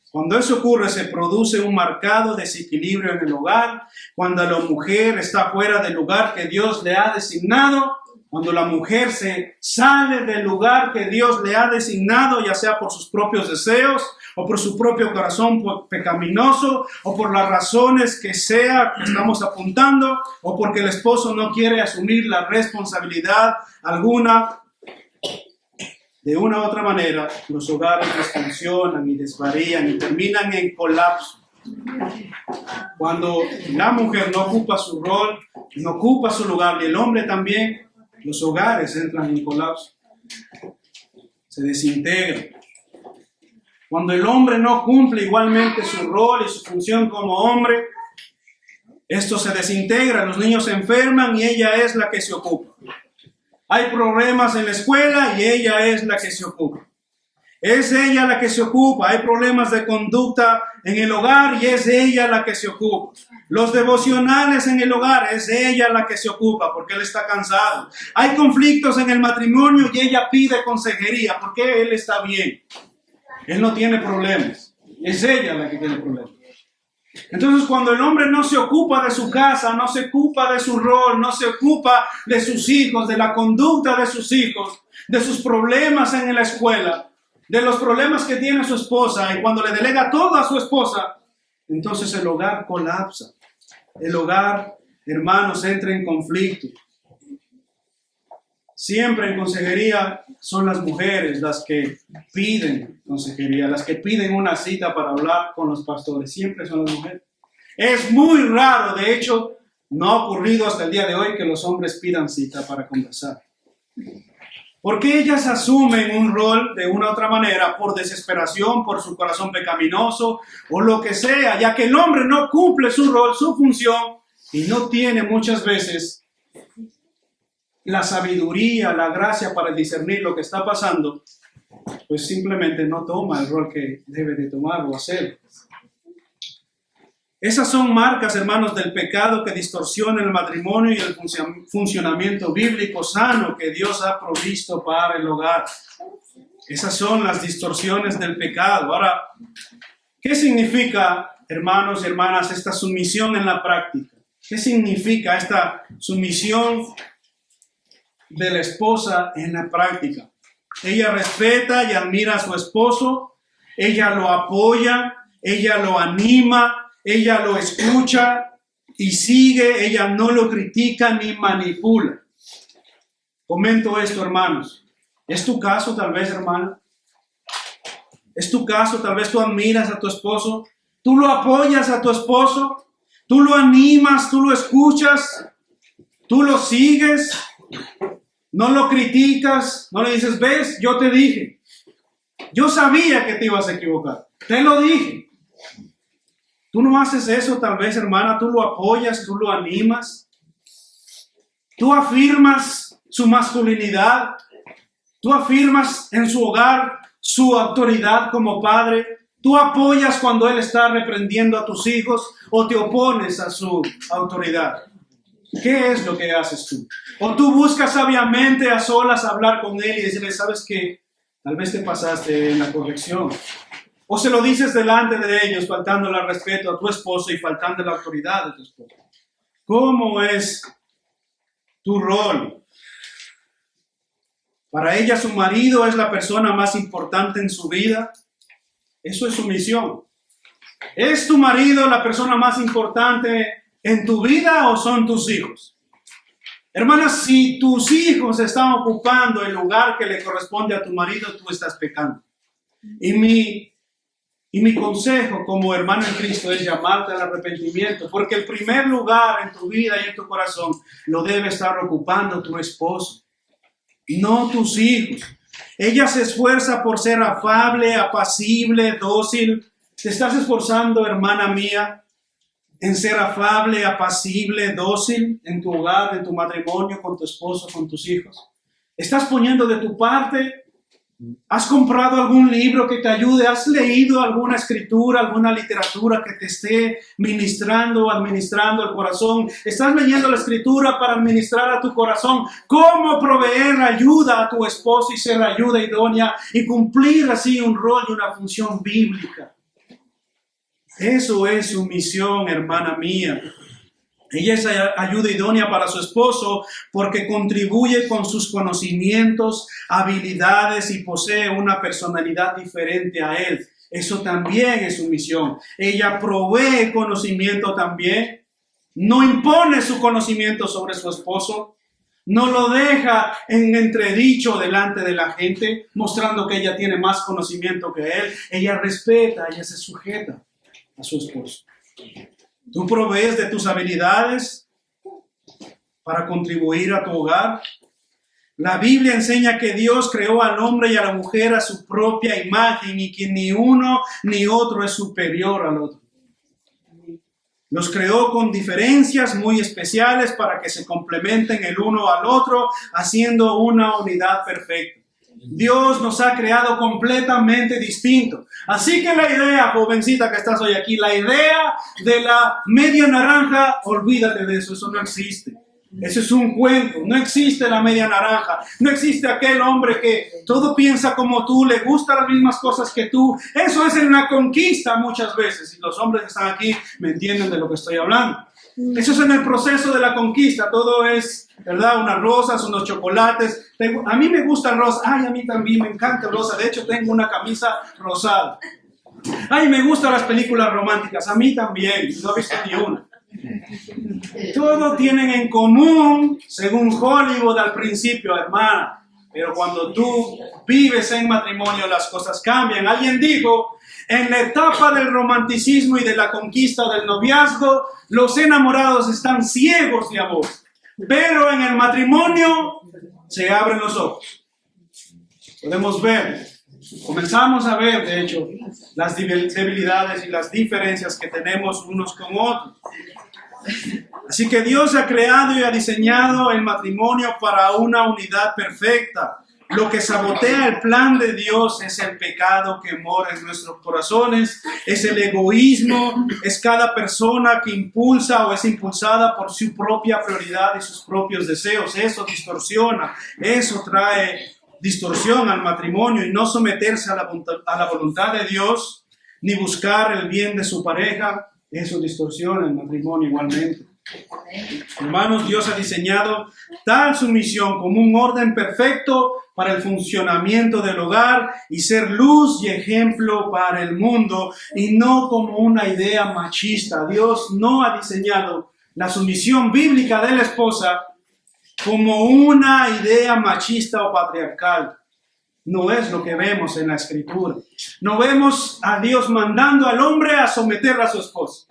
S1: cuando eso ocurre, se produce un marcado desequilibrio en el hogar. Cuando la mujer está fuera del lugar que Dios le ha designado, cuando la mujer se sale del lugar que Dios le ha designado, ya sea por sus propios deseos, o por su propio corazón pecaminoso, o por las razones que sea que estamos apuntando, o porque el esposo no quiere asumir la responsabilidad alguna. De una u otra manera, los hogares disfuncionan y desvarían y terminan en colapso. Cuando la mujer no ocupa su rol, no ocupa su lugar, y el hombre también, los hogares entran en colapso. Se desintegran. Cuando el hombre no cumple igualmente su rol y su función como hombre, esto se desintegra, los niños se enferman y ella es la que se ocupa. Hay problemas en la escuela y ella es la que se ocupa. Es ella la que se ocupa. Hay problemas de conducta en el hogar y es ella la que se ocupa. Los devocionales en el hogar, es ella la que se ocupa porque él está cansado. Hay conflictos en el matrimonio y ella pide consejería porque él está bien. Él no tiene problemas. Es ella la que tiene problemas. Entonces, cuando el hombre no se ocupa de su casa, no se ocupa de su rol, no se ocupa de sus hijos, de la conducta de sus hijos, de sus problemas en la escuela, de los problemas que tiene su esposa, y cuando le delega todo a su esposa, entonces el hogar colapsa. El hogar, hermanos, entra en conflicto. Siempre en consejería son las mujeres las que piden consejería, las que piden una cita para hablar con los pastores. Siempre son las mujeres. Es muy raro, de hecho, no ha ocurrido hasta el día de hoy que los hombres pidan cita para conversar. Porque ellas asumen un rol de una u otra manera por desesperación, por su corazón pecaminoso o lo que sea, ya que el hombre no cumple su rol, su función y no tiene muchas veces la sabiduría, la gracia para discernir lo que está pasando, pues simplemente no toma el rol que debe de tomar o hacer. Esas son marcas, hermanos, del pecado que distorsiona el matrimonio y el funcionamiento bíblico sano que Dios ha provisto para el hogar. Esas son las distorsiones del pecado. Ahora, ¿qué significa, hermanos y hermanas, esta sumisión en la práctica? ¿Qué significa esta sumisión de la esposa en la práctica? Ella respeta y admira a su esposo, ella lo apoya, ella lo anima, ella lo escucha y sigue, ella no lo critica ni manipula. Comento esto, hermanos. ¿Es tu caso tal vez, hermana? ¿Es tu caso? Tal vez tú admiras a tu esposo, tú lo apoyas a tu esposo, tú lo animas, tú lo escuchas, tú lo sigues, no lo criticas, no le dices, ves, yo te dije, yo sabía que te ibas a equivocar, te lo dije. Tú no haces eso tal vez, hermana, tú lo apoyas, tú lo animas, tú afirmas su masculinidad, tú afirmas en su hogar su autoridad como padre, tú apoyas cuando él está reprendiendo a tus hijos o te opones a su autoridad. ¿Qué es lo que haces tú? O tú buscas sabiamente a solas hablar con él y decirle, ¿sabes qué? Tal vez te pasaste en la corrección. O se lo dices delante de ellos, faltándole al respeto a tu esposo y faltando la autoridad de tu esposo. ¿Cómo es tu rol? Para ella su marido es la persona más importante en su vida. Eso es su misión. ¿Es tu marido la persona más importante en tu vida o son tus hijos? Hermanas, si tus hijos están ocupando el lugar que le corresponde a tu marido, tú estás pecando. Y mi consejo como hermano en Cristo es llamarte al arrepentimiento, porque el primer lugar en tu vida y en tu corazón lo debe estar ocupando tu esposo, no tus hijos. Ella se esfuerza por ser afable, apacible, dócil. ¿Te estás esforzando, hermana mía, en ser afable, apacible, dócil en tu hogar, en tu matrimonio, con tu esposo, con tus hijos? ¿Estás poniendo de tu parte? ¿Has comprado algún libro que te ayude? ¿Has leído alguna escritura, alguna literatura que te esté ministrando, administrando el corazón? ¿Estás leyendo la escritura para administrar a tu corazón? ¿Cómo proveer ayuda a tu esposo y ser ayuda idónea y cumplir así un rol y una función bíblica? Eso es su misión, hermana mía. Ella es ayuda idónea para su esposo porque contribuye con sus conocimientos, habilidades y posee una personalidad diferente a él. Eso también es su misión. Ella provee conocimiento también. No impone su conocimiento sobre su esposo. No lo deja en entredicho delante de la gente, mostrando que ella tiene más conocimiento que él. Ella respeta, ella se sujeta a su esposo. Tú provees de tus habilidades para contribuir a tu hogar. La Biblia enseña que Dios creó al hombre y a la mujer a su propia imagen y que ni uno ni otro es superior al otro. Los creó con diferencias muy especiales para que se complementen el uno al otro, haciendo una unidad perfecta. Dios nos ha creado completamente distintos. Así que la idea, jovencita que estás hoy aquí, la idea de la media naranja, olvídate de eso, eso no existe. Eso es un cuento, no existe la media naranja, no existe aquel hombre que todo piensa como tú, le gustan las mismas cosas que tú. Eso es en la conquista muchas veces, y los hombres que están aquí me entienden de lo que estoy hablando. Eso es en el proceso de la conquista, todo es, ¿verdad? Unas rosas, unos chocolates. A mí me gusta el rosa, ay, a mí también me encanta el rosa, de hecho tengo una camisa rosada. Ay, me gustan las películas románticas, a mí también, no he visto ni una. Todo tienen en común, según Hollywood al principio, hermana. Pero cuando tú vives en matrimonio, las cosas cambian. Alguien dijo, en la etapa del romanticismo y de la conquista del noviazgo, los enamorados están ciegos de amor. Pero en el matrimonio se abren los ojos. podemos ver, comenzamos a ver, de hecho, las debilidades y las diferencias que tenemos unos con otros. Así que Dios ha creado y ha diseñado el matrimonio para una unidad perfecta. Lo que sabotea el plan de Dios es el pecado que mora en nuestros corazones, es el egoísmo, es cada persona que impulsa o es impulsada por su propia prioridad y sus propios deseos. Eso distorsiona, eso trae distorsión al matrimonio, y no someterse a la voluntad de Dios ni buscar el bien de su pareja, eso distorsiona el matrimonio igualmente. Hermanos, Dios ha diseñado tal sumisión como un orden perfecto para el funcionamiento del hogar y ser luz y ejemplo para el mundo, y no como una idea machista. Dios no ha diseñado la sumisión bíblica de la esposa como una idea machista o patriarcal. No es lo que vemos en la Escritura. No vemos a Dios mandando al hombre a someter a su esposa.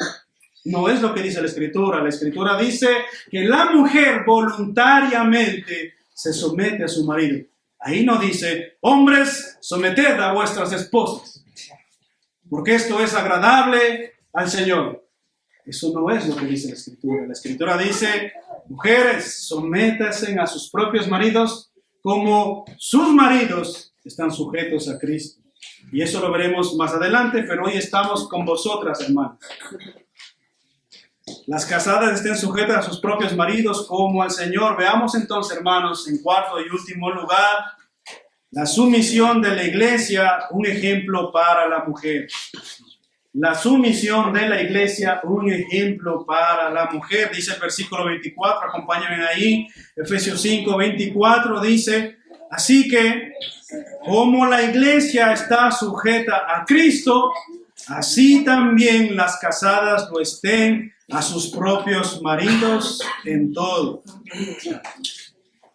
S1: No es lo que dice la Escritura. La Escritura dice que la mujer voluntariamente se somete a su marido. Ahí no dice, hombres, someted a vuestras esposas, porque esto es agradable al Señor. Eso no es lo que dice la Escritura. La Escritura dice, mujeres, sométanse a sus propios maridos como sus maridos están sujetos a Cristo. Y eso lo veremos más adelante, pero hoy estamos con vosotras, hermanas. Las casadas estén sujetas a sus propios maridos como al Señor. Veamos entonces, hermanos, en cuarto y último lugar, la sumisión de la iglesia, un ejemplo para la mujer. La sumisión de la iglesia, un ejemplo para la mujer. Dice el versículo 24, acompáñenme ahí. Efesios 5, 24 dice, así que como la iglesia está sujeta a Cristo, así también las casadas lo estén a sus propios maridos en todo.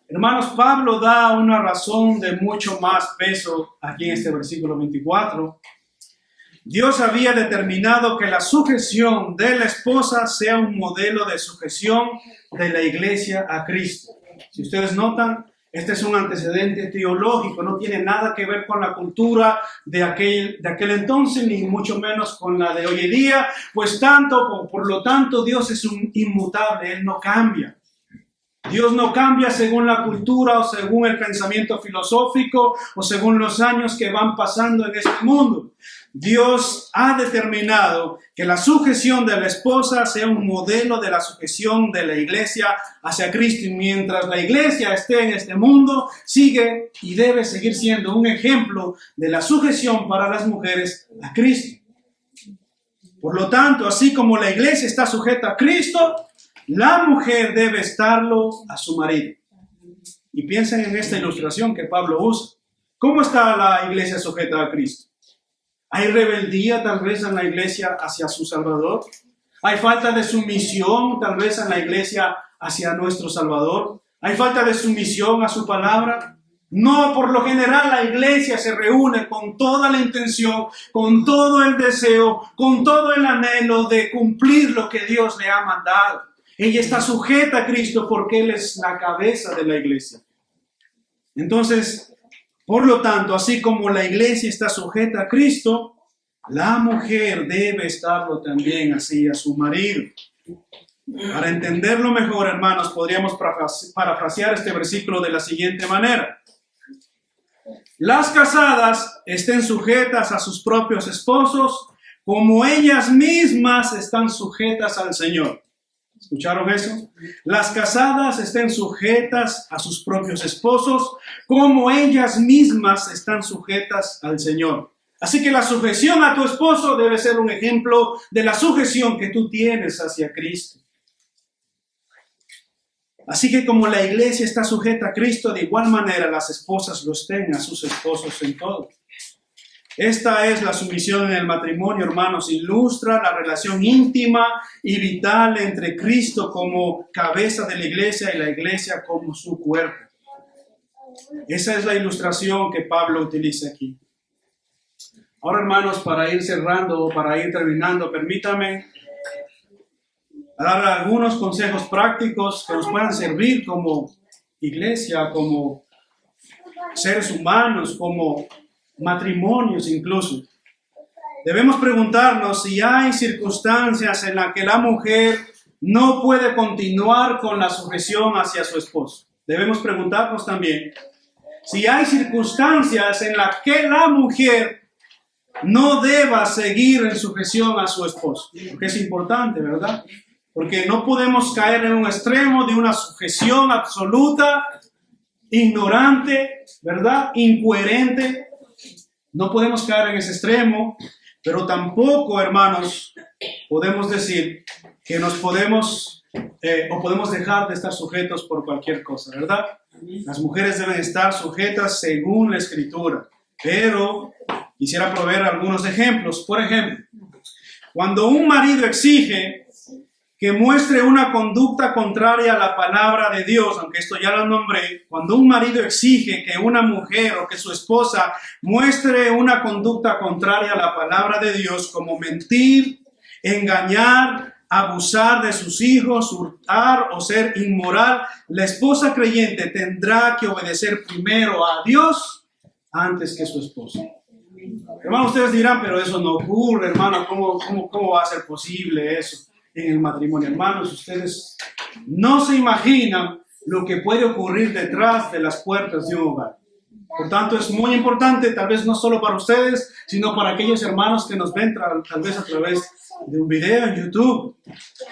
S1: Hermanos, Pablo da una razón de mucho más peso aquí en este versículo 24. Dios había determinado que la sujeción de la esposa sea un modelo de sujeción de la iglesia a Cristo. Si ustedes notan, este es un antecedente teológico, no tiene nada que ver con la cultura de aquel entonces, ni mucho menos con la de hoy en día, pues por lo tanto Dios es un inmutable, Él no cambia. Dios no cambia según la cultura o según el pensamiento filosófico o según los años que van pasando en este mundo. Dios ha determinado que la sujeción de la esposa sea un modelo de la sujeción de la iglesia hacia Cristo, y mientras la iglesia esté en este mundo, sigue y debe seguir siendo un ejemplo de la sujeción para las mujeres a Cristo. Por lo tanto, así como la iglesia está sujeta a Cristo, la mujer debe estarlo a su marido. Y piensen en esta ilustración que Pablo usa. ¿Cómo está la iglesia sujeta a Cristo? ¿Hay rebeldía tal vez en la iglesia hacia su Salvador? ¿Hay falta de sumisión tal vez en la iglesia hacia nuestro Salvador? ¿Hay falta de sumisión a su palabra? No, por lo general la iglesia se reúne con toda la intención, con todo el deseo, con todo el anhelo de cumplir lo que Dios le ha mandado. Ella está sujeta a Cristo porque Él es la cabeza de la iglesia. Entonces, por lo tanto, así como la iglesia está sujeta a Cristo, la mujer debe estarlo también así a su marido. Para entenderlo mejor, hermanos, podríamos parafrasear este versículo de la siguiente manera. Las casadas estén sujetas a sus propios esposos como ellas mismas están sujetas al Señor. ¿Escucharon eso? Las casadas estén sujetas a sus propios esposos como ellas mismas están sujetas al Señor. Así que la sujeción a tu esposo debe ser un ejemplo de la sujeción que tú tienes hacia Cristo. Así que como la iglesia está sujeta a Cristo, de igual manera las esposas lo estén a sus esposos en todo. Esta es la sumisión en el matrimonio, hermanos. Ilustra la relación íntima y vital entre Cristo como cabeza de la iglesia y la iglesia como su cuerpo. Esa es la ilustración que Pablo utiliza aquí. Ahora, hermanos, para ir cerrando o para ir terminando, permítame dar algunos consejos prácticos que nos puedan servir como iglesia, como seres humanos, como matrimonios incluso. Debemos preguntarnos si hay circunstancias en las que la mujer no puede continuar con la sujeción hacia su esposo. Debemos preguntarnos también si hay circunstancias en las que la mujer no deba seguir en sujeción a su esposo. Porque es importante, ¿verdad? Porque no podemos caer en un extremo de una sujeción absoluta, ignorante, ¿verdad? Incoherente. No podemos caer en ese extremo, pero tampoco, hermanos, podemos decir que nos podemos o podemos dejar de estar sujetos por cualquier cosa, ¿verdad? Las mujeres deben estar sujetas según la Escritura, pero quisiera proveer algunos ejemplos. Por ejemplo, cuando un marido exige que muestre una conducta contraria a la palabra de Dios, aunque esto ya lo nombré, cuando un marido exige que una mujer o que su esposa muestre una conducta contraria a la palabra de Dios, como mentir, engañar, abusar de sus hijos, hurtar o ser inmoral, la esposa creyente tendrá que obedecer primero a Dios antes que su esposo. Hermano, ustedes dirán, pero eso no ocurre, hermano, ¿cómo va a ser posible eso en el matrimonio? Hermanos, ustedes no se imaginan lo que puede ocurrir detrás de las puertas de un hogar. Por tanto, es muy importante, tal vez no solo para ustedes, sino para aquellos hermanos que nos ven tal vez a través de un video en YouTube.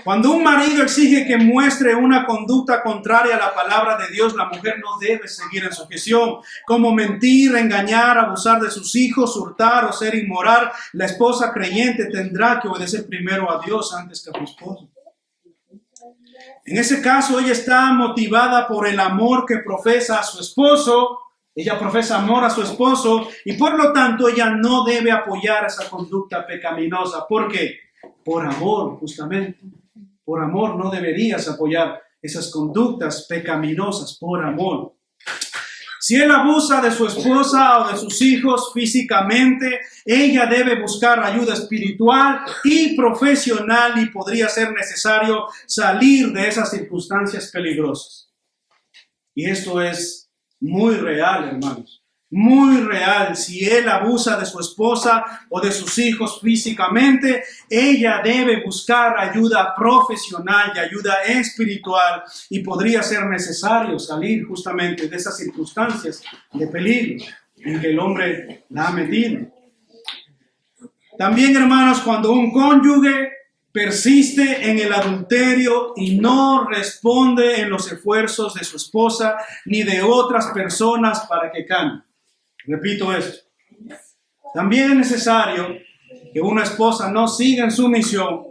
S1: Cuando un marido exige que muestre una conducta contraria a la palabra de Dios, la mujer no debe seguir en sujeción, como mentir, engañar, abusar de sus hijos, hurtar o ser inmoral. La esposa creyente tendrá que obedecer primero a Dios antes que a su esposo. En ese caso, ella está motivada por el amor que profesa a su esposo. Ella profesa amor a su esposo y por lo tanto ella no debe apoyar esa conducta pecaminosa. ¿Por qué? Por amor, justamente. Por amor no deberías apoyar esas conductas pecaminosas, por amor. Si él abusa de su esposa o de sus hijos físicamente, ella debe buscar ayuda espiritual y profesional y podría ser necesario salir de esas circunstancias peligrosas. Y esto es muy real, hermanos, muy real. Si él abusa de su esposa o de sus hijos físicamente, ella debe buscar ayuda profesional y ayuda espiritual y podría ser necesario salir justamente de esas circunstancias de peligro en que el hombre la ha metido. También, hermanos, cuando un cónyuge persiste en el adulterio y no responde en los esfuerzos de su esposa ni de otras personas para que cambie. Repito esto. También es necesario que una esposa no siga en sumisión.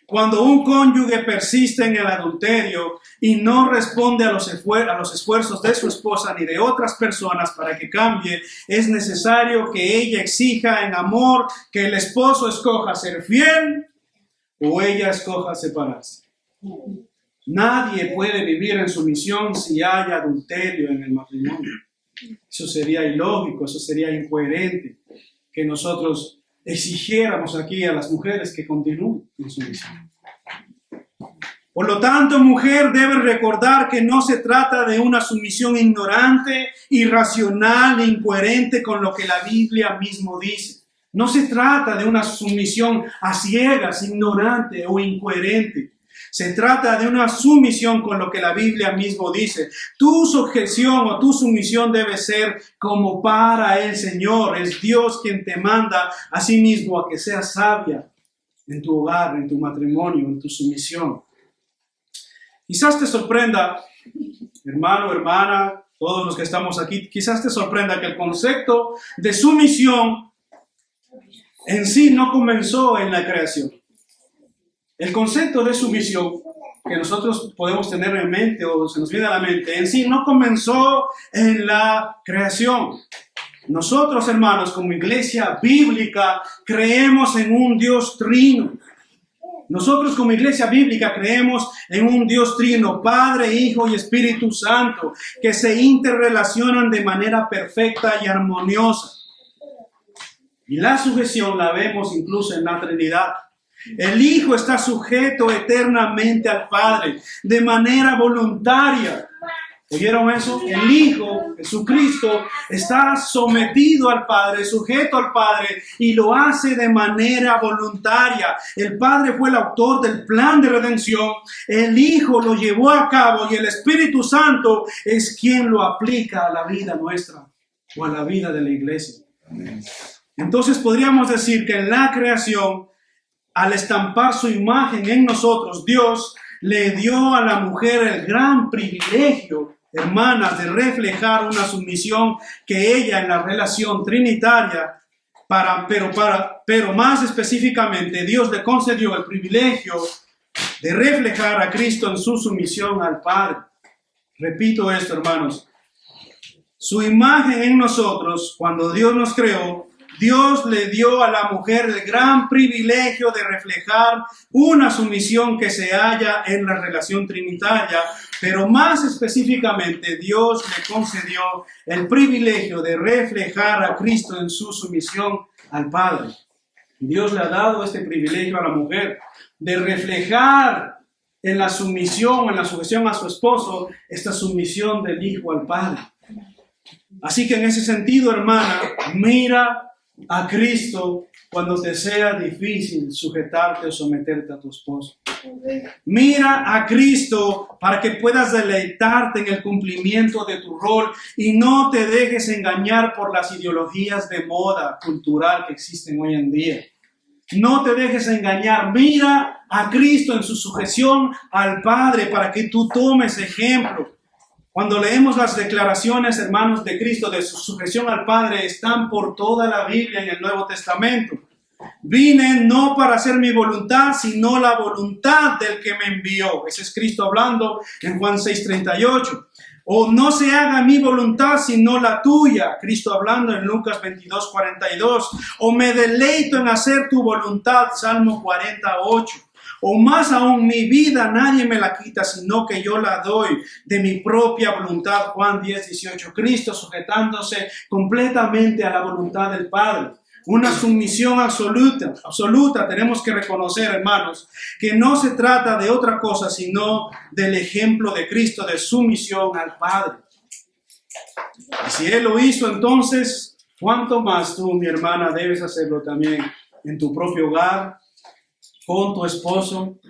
S1: Cuando un cónyuge persiste en el adulterio y no responde a los esfuerzos de su esposa ni de otras personas para que cambie, es necesario que ella exija en amor que el esposo escoja ser fiel o ella escoja separarse. Nadie puede vivir en sumisión si hay adulterio en el matrimonio. Eso sería ilógico, eso sería incoherente que nosotros exigiéramos aquí a las mujeres que continúen en sumisión. Por lo tanto, mujer, debe recordar que no se trata de una sumisión ignorante, irracional e incoherente con lo que la Biblia mismo dice. No se trata de una sumisión a ciegas, ignorante o incoherente. Se trata de una sumisión con lo que la Biblia mismo dice. Tu sujeción o tu sumisión debe ser como para el Señor. Es Dios quien te manda a sí mismo a que seas sabia en tu hogar, en tu matrimonio, en tu sumisión. Quizás te sorprenda, hermano, hermana, todos los que estamos aquí, quizás te sorprenda que el concepto de sumisión en sí no comenzó en la creación. El concepto de sumisión que nosotros podemos tener en mente o se nos viene a la mente en sí no comenzó en la creación. Nosotros, hermanos, como iglesia bíblica, creemos en un Dios trino. Nosotros como iglesia bíblica creemos en un Dios trino, Padre, Hijo y Espíritu Santo, que se interrelacionan de manera perfecta y armoniosa. Y la sujeción la vemos incluso en la Trinidad. El Hijo está sujeto eternamente al Padre de manera voluntaria. ¿Oyeron eso? El Hijo, Jesucristo, está sometido al Padre, sujeto al Padre, y lo hace de manera voluntaria. El Padre fue el autor del plan de redención, el Hijo lo llevó a cabo y el Espíritu Santo es quien lo aplica a la vida nuestra o a la vida de la iglesia. Entonces podríamos decir que en la creación, al estampar su imagen en nosotros, Dios le dio a la mujer el gran privilegio, hermanas, de reflejar una sumisión que ella en la relación trinitaria, pero más específicamente, Dios le concedió el privilegio de reflejar a Cristo en su sumisión al Padre. Repito esto, hermanos. Su imagen en nosotros, cuando Dios nos creó, Dios le dio a la mujer el gran privilegio de reflejar una sumisión que se halla en la relación trinitaria, pero más específicamente Dios le concedió el privilegio de reflejar a Cristo en su sumisión al Padre. Dios le ha dado este privilegio a la mujer de reflejar en la sumisión, en la sujeción a su esposo, esta sumisión del Hijo al Padre. Así que en ese sentido, hermana, mira a Cristo cuando te sea difícil sujetarte o someterte a tu esposo. Mira a Cristo para que puedas deleitarte en el cumplimiento de tu rol y no te dejes engañar por las ideologías de moda cultural que existen hoy en día. No te dejes engañar. Mira a Cristo en su sujeción al Padre para que tú tomes ejemplo. Cuando leemos las declaraciones, hermanos, de Cristo, de su sujeción al Padre, están por toda la Biblia en el Nuevo Testamento. Vine no para hacer mi voluntad, sino la voluntad del que me envió. Ese es Cristo hablando en Juan 6:38. O no se haga mi voluntad, sino la tuya. Cristo hablando en Lucas 22:42. O me deleito en hacer tu voluntad. Salmo 48. O más aún, mi vida nadie me la quita, sino que yo la doy de mi propia voluntad. Juan 10:18. Cristo sujetándose completamente a la voluntad del Padre. Una sumisión absoluta. Tenemos que reconocer, hermanos, que no se trata de otra cosa, sino del ejemplo de Cristo de sumisión al Padre. Y si Él lo hizo, entonces, ¿cuánto más tú, mi hermana, debes hacerlo también en tu propio hogar, con tu esposo?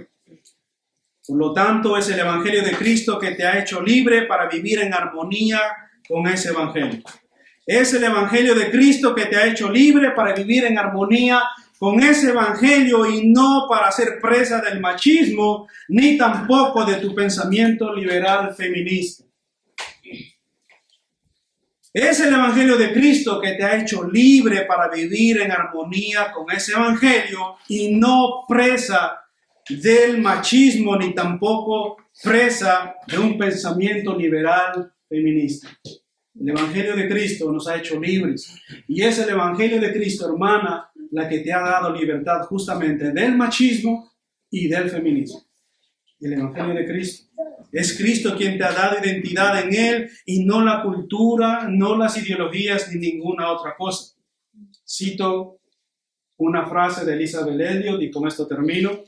S1: Por lo tanto, es el Evangelio de Cristo que te ha hecho libre para vivir en armonía con ese Evangelio. Es el Evangelio de Cristo que te ha hecho libre para vivir en armonía con ese Evangelio y no para ser presa del machismo, ni tampoco de tu pensamiento liberal feminista. Es el Evangelio de Cristo que te ha hecho libre para vivir en armonía con ese Evangelio y no presa del machismo, ni tampoco presa de un pensamiento liberal feminista. El Evangelio de Cristo nos ha hecho libres. Y es el Evangelio de Cristo, hermana, la que te ha dado libertad justamente del machismo y del feminismo. El Evangelio de Cristo. Es Cristo quien te ha dado identidad en Él y no la cultura, no las ideologías ni ninguna otra cosa. Cito una frase de Elizabeth Elliot y con esto termino,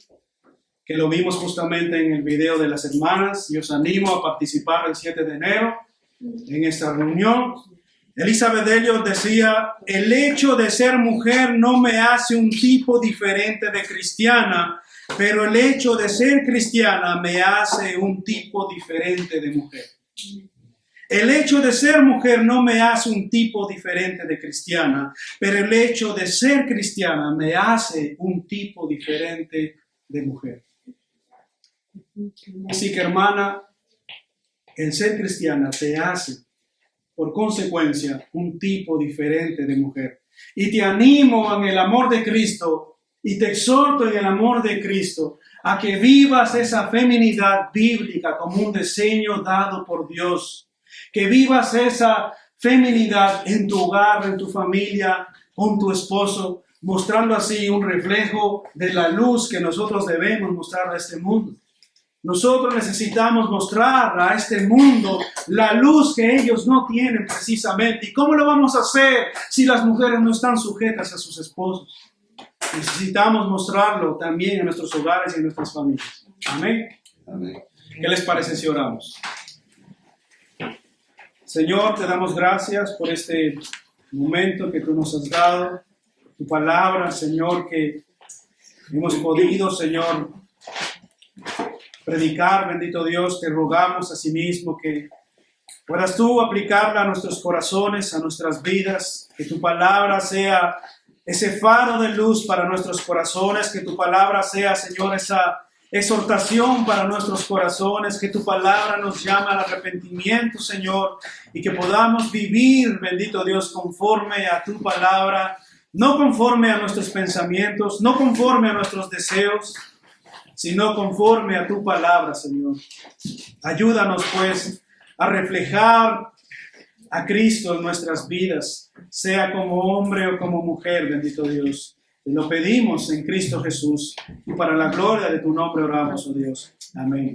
S1: que lo vimos justamente en el video de las hermanas y os animo a participar el 7 de enero en esta reunión. Elizabeth Elliot decía: el hecho de ser mujer no me hace un tipo diferente de cristiana, pero el hecho de ser cristiana me hace un tipo diferente de mujer. El hecho de ser mujer no me hace un tipo diferente de cristiana, pero el hecho de ser cristiana me hace un tipo diferente de mujer. Así que, hermana, el ser cristiana te hace, por consecuencia, un tipo diferente de mujer. Y te animo en el amor de Cristo y te exhorto en el amor de Cristo a que vivas esa feminidad bíblica como un diseño dado por Dios. Que vivas esa feminidad en tu hogar, en tu familia, con tu esposo, mostrando así un reflejo de la luz que nosotros debemos mostrar a este mundo. Nosotros necesitamos mostrar a este mundo la luz que ellos no tienen precisamente. ¿Y cómo lo vamos a hacer si las mujeres no están sujetas a sus esposos? Necesitamos mostrarlo también en nuestros hogares y en nuestras familias. Amén. Amén. ¿Qué les parece si oramos? Señor, te damos gracias por este momento que tú nos has dado, tu palabra, Señor, que hemos podido, Señor, predicar, bendito Dios. Te rogamos asimismo que puedas tú aplicarla a nuestros corazones, a nuestras vidas, que tu palabra sea ese faro de luz para nuestros corazones, que tu palabra sea, Señor, esa exhortación para nuestros corazones, que tu palabra nos llama al arrepentimiento, Señor, y que podamos vivir, bendito Dios, conforme a tu palabra, no conforme a nuestros pensamientos, no conforme a nuestros deseos, sino conforme a tu palabra, Señor. Ayúdanos, pues, a reflejar a Cristo en nuestras vidas, sea como hombre o como mujer, bendito Dios. Te lo pedimos en Cristo Jesús y para la gloria de tu nombre oramos, oh Dios. Amén.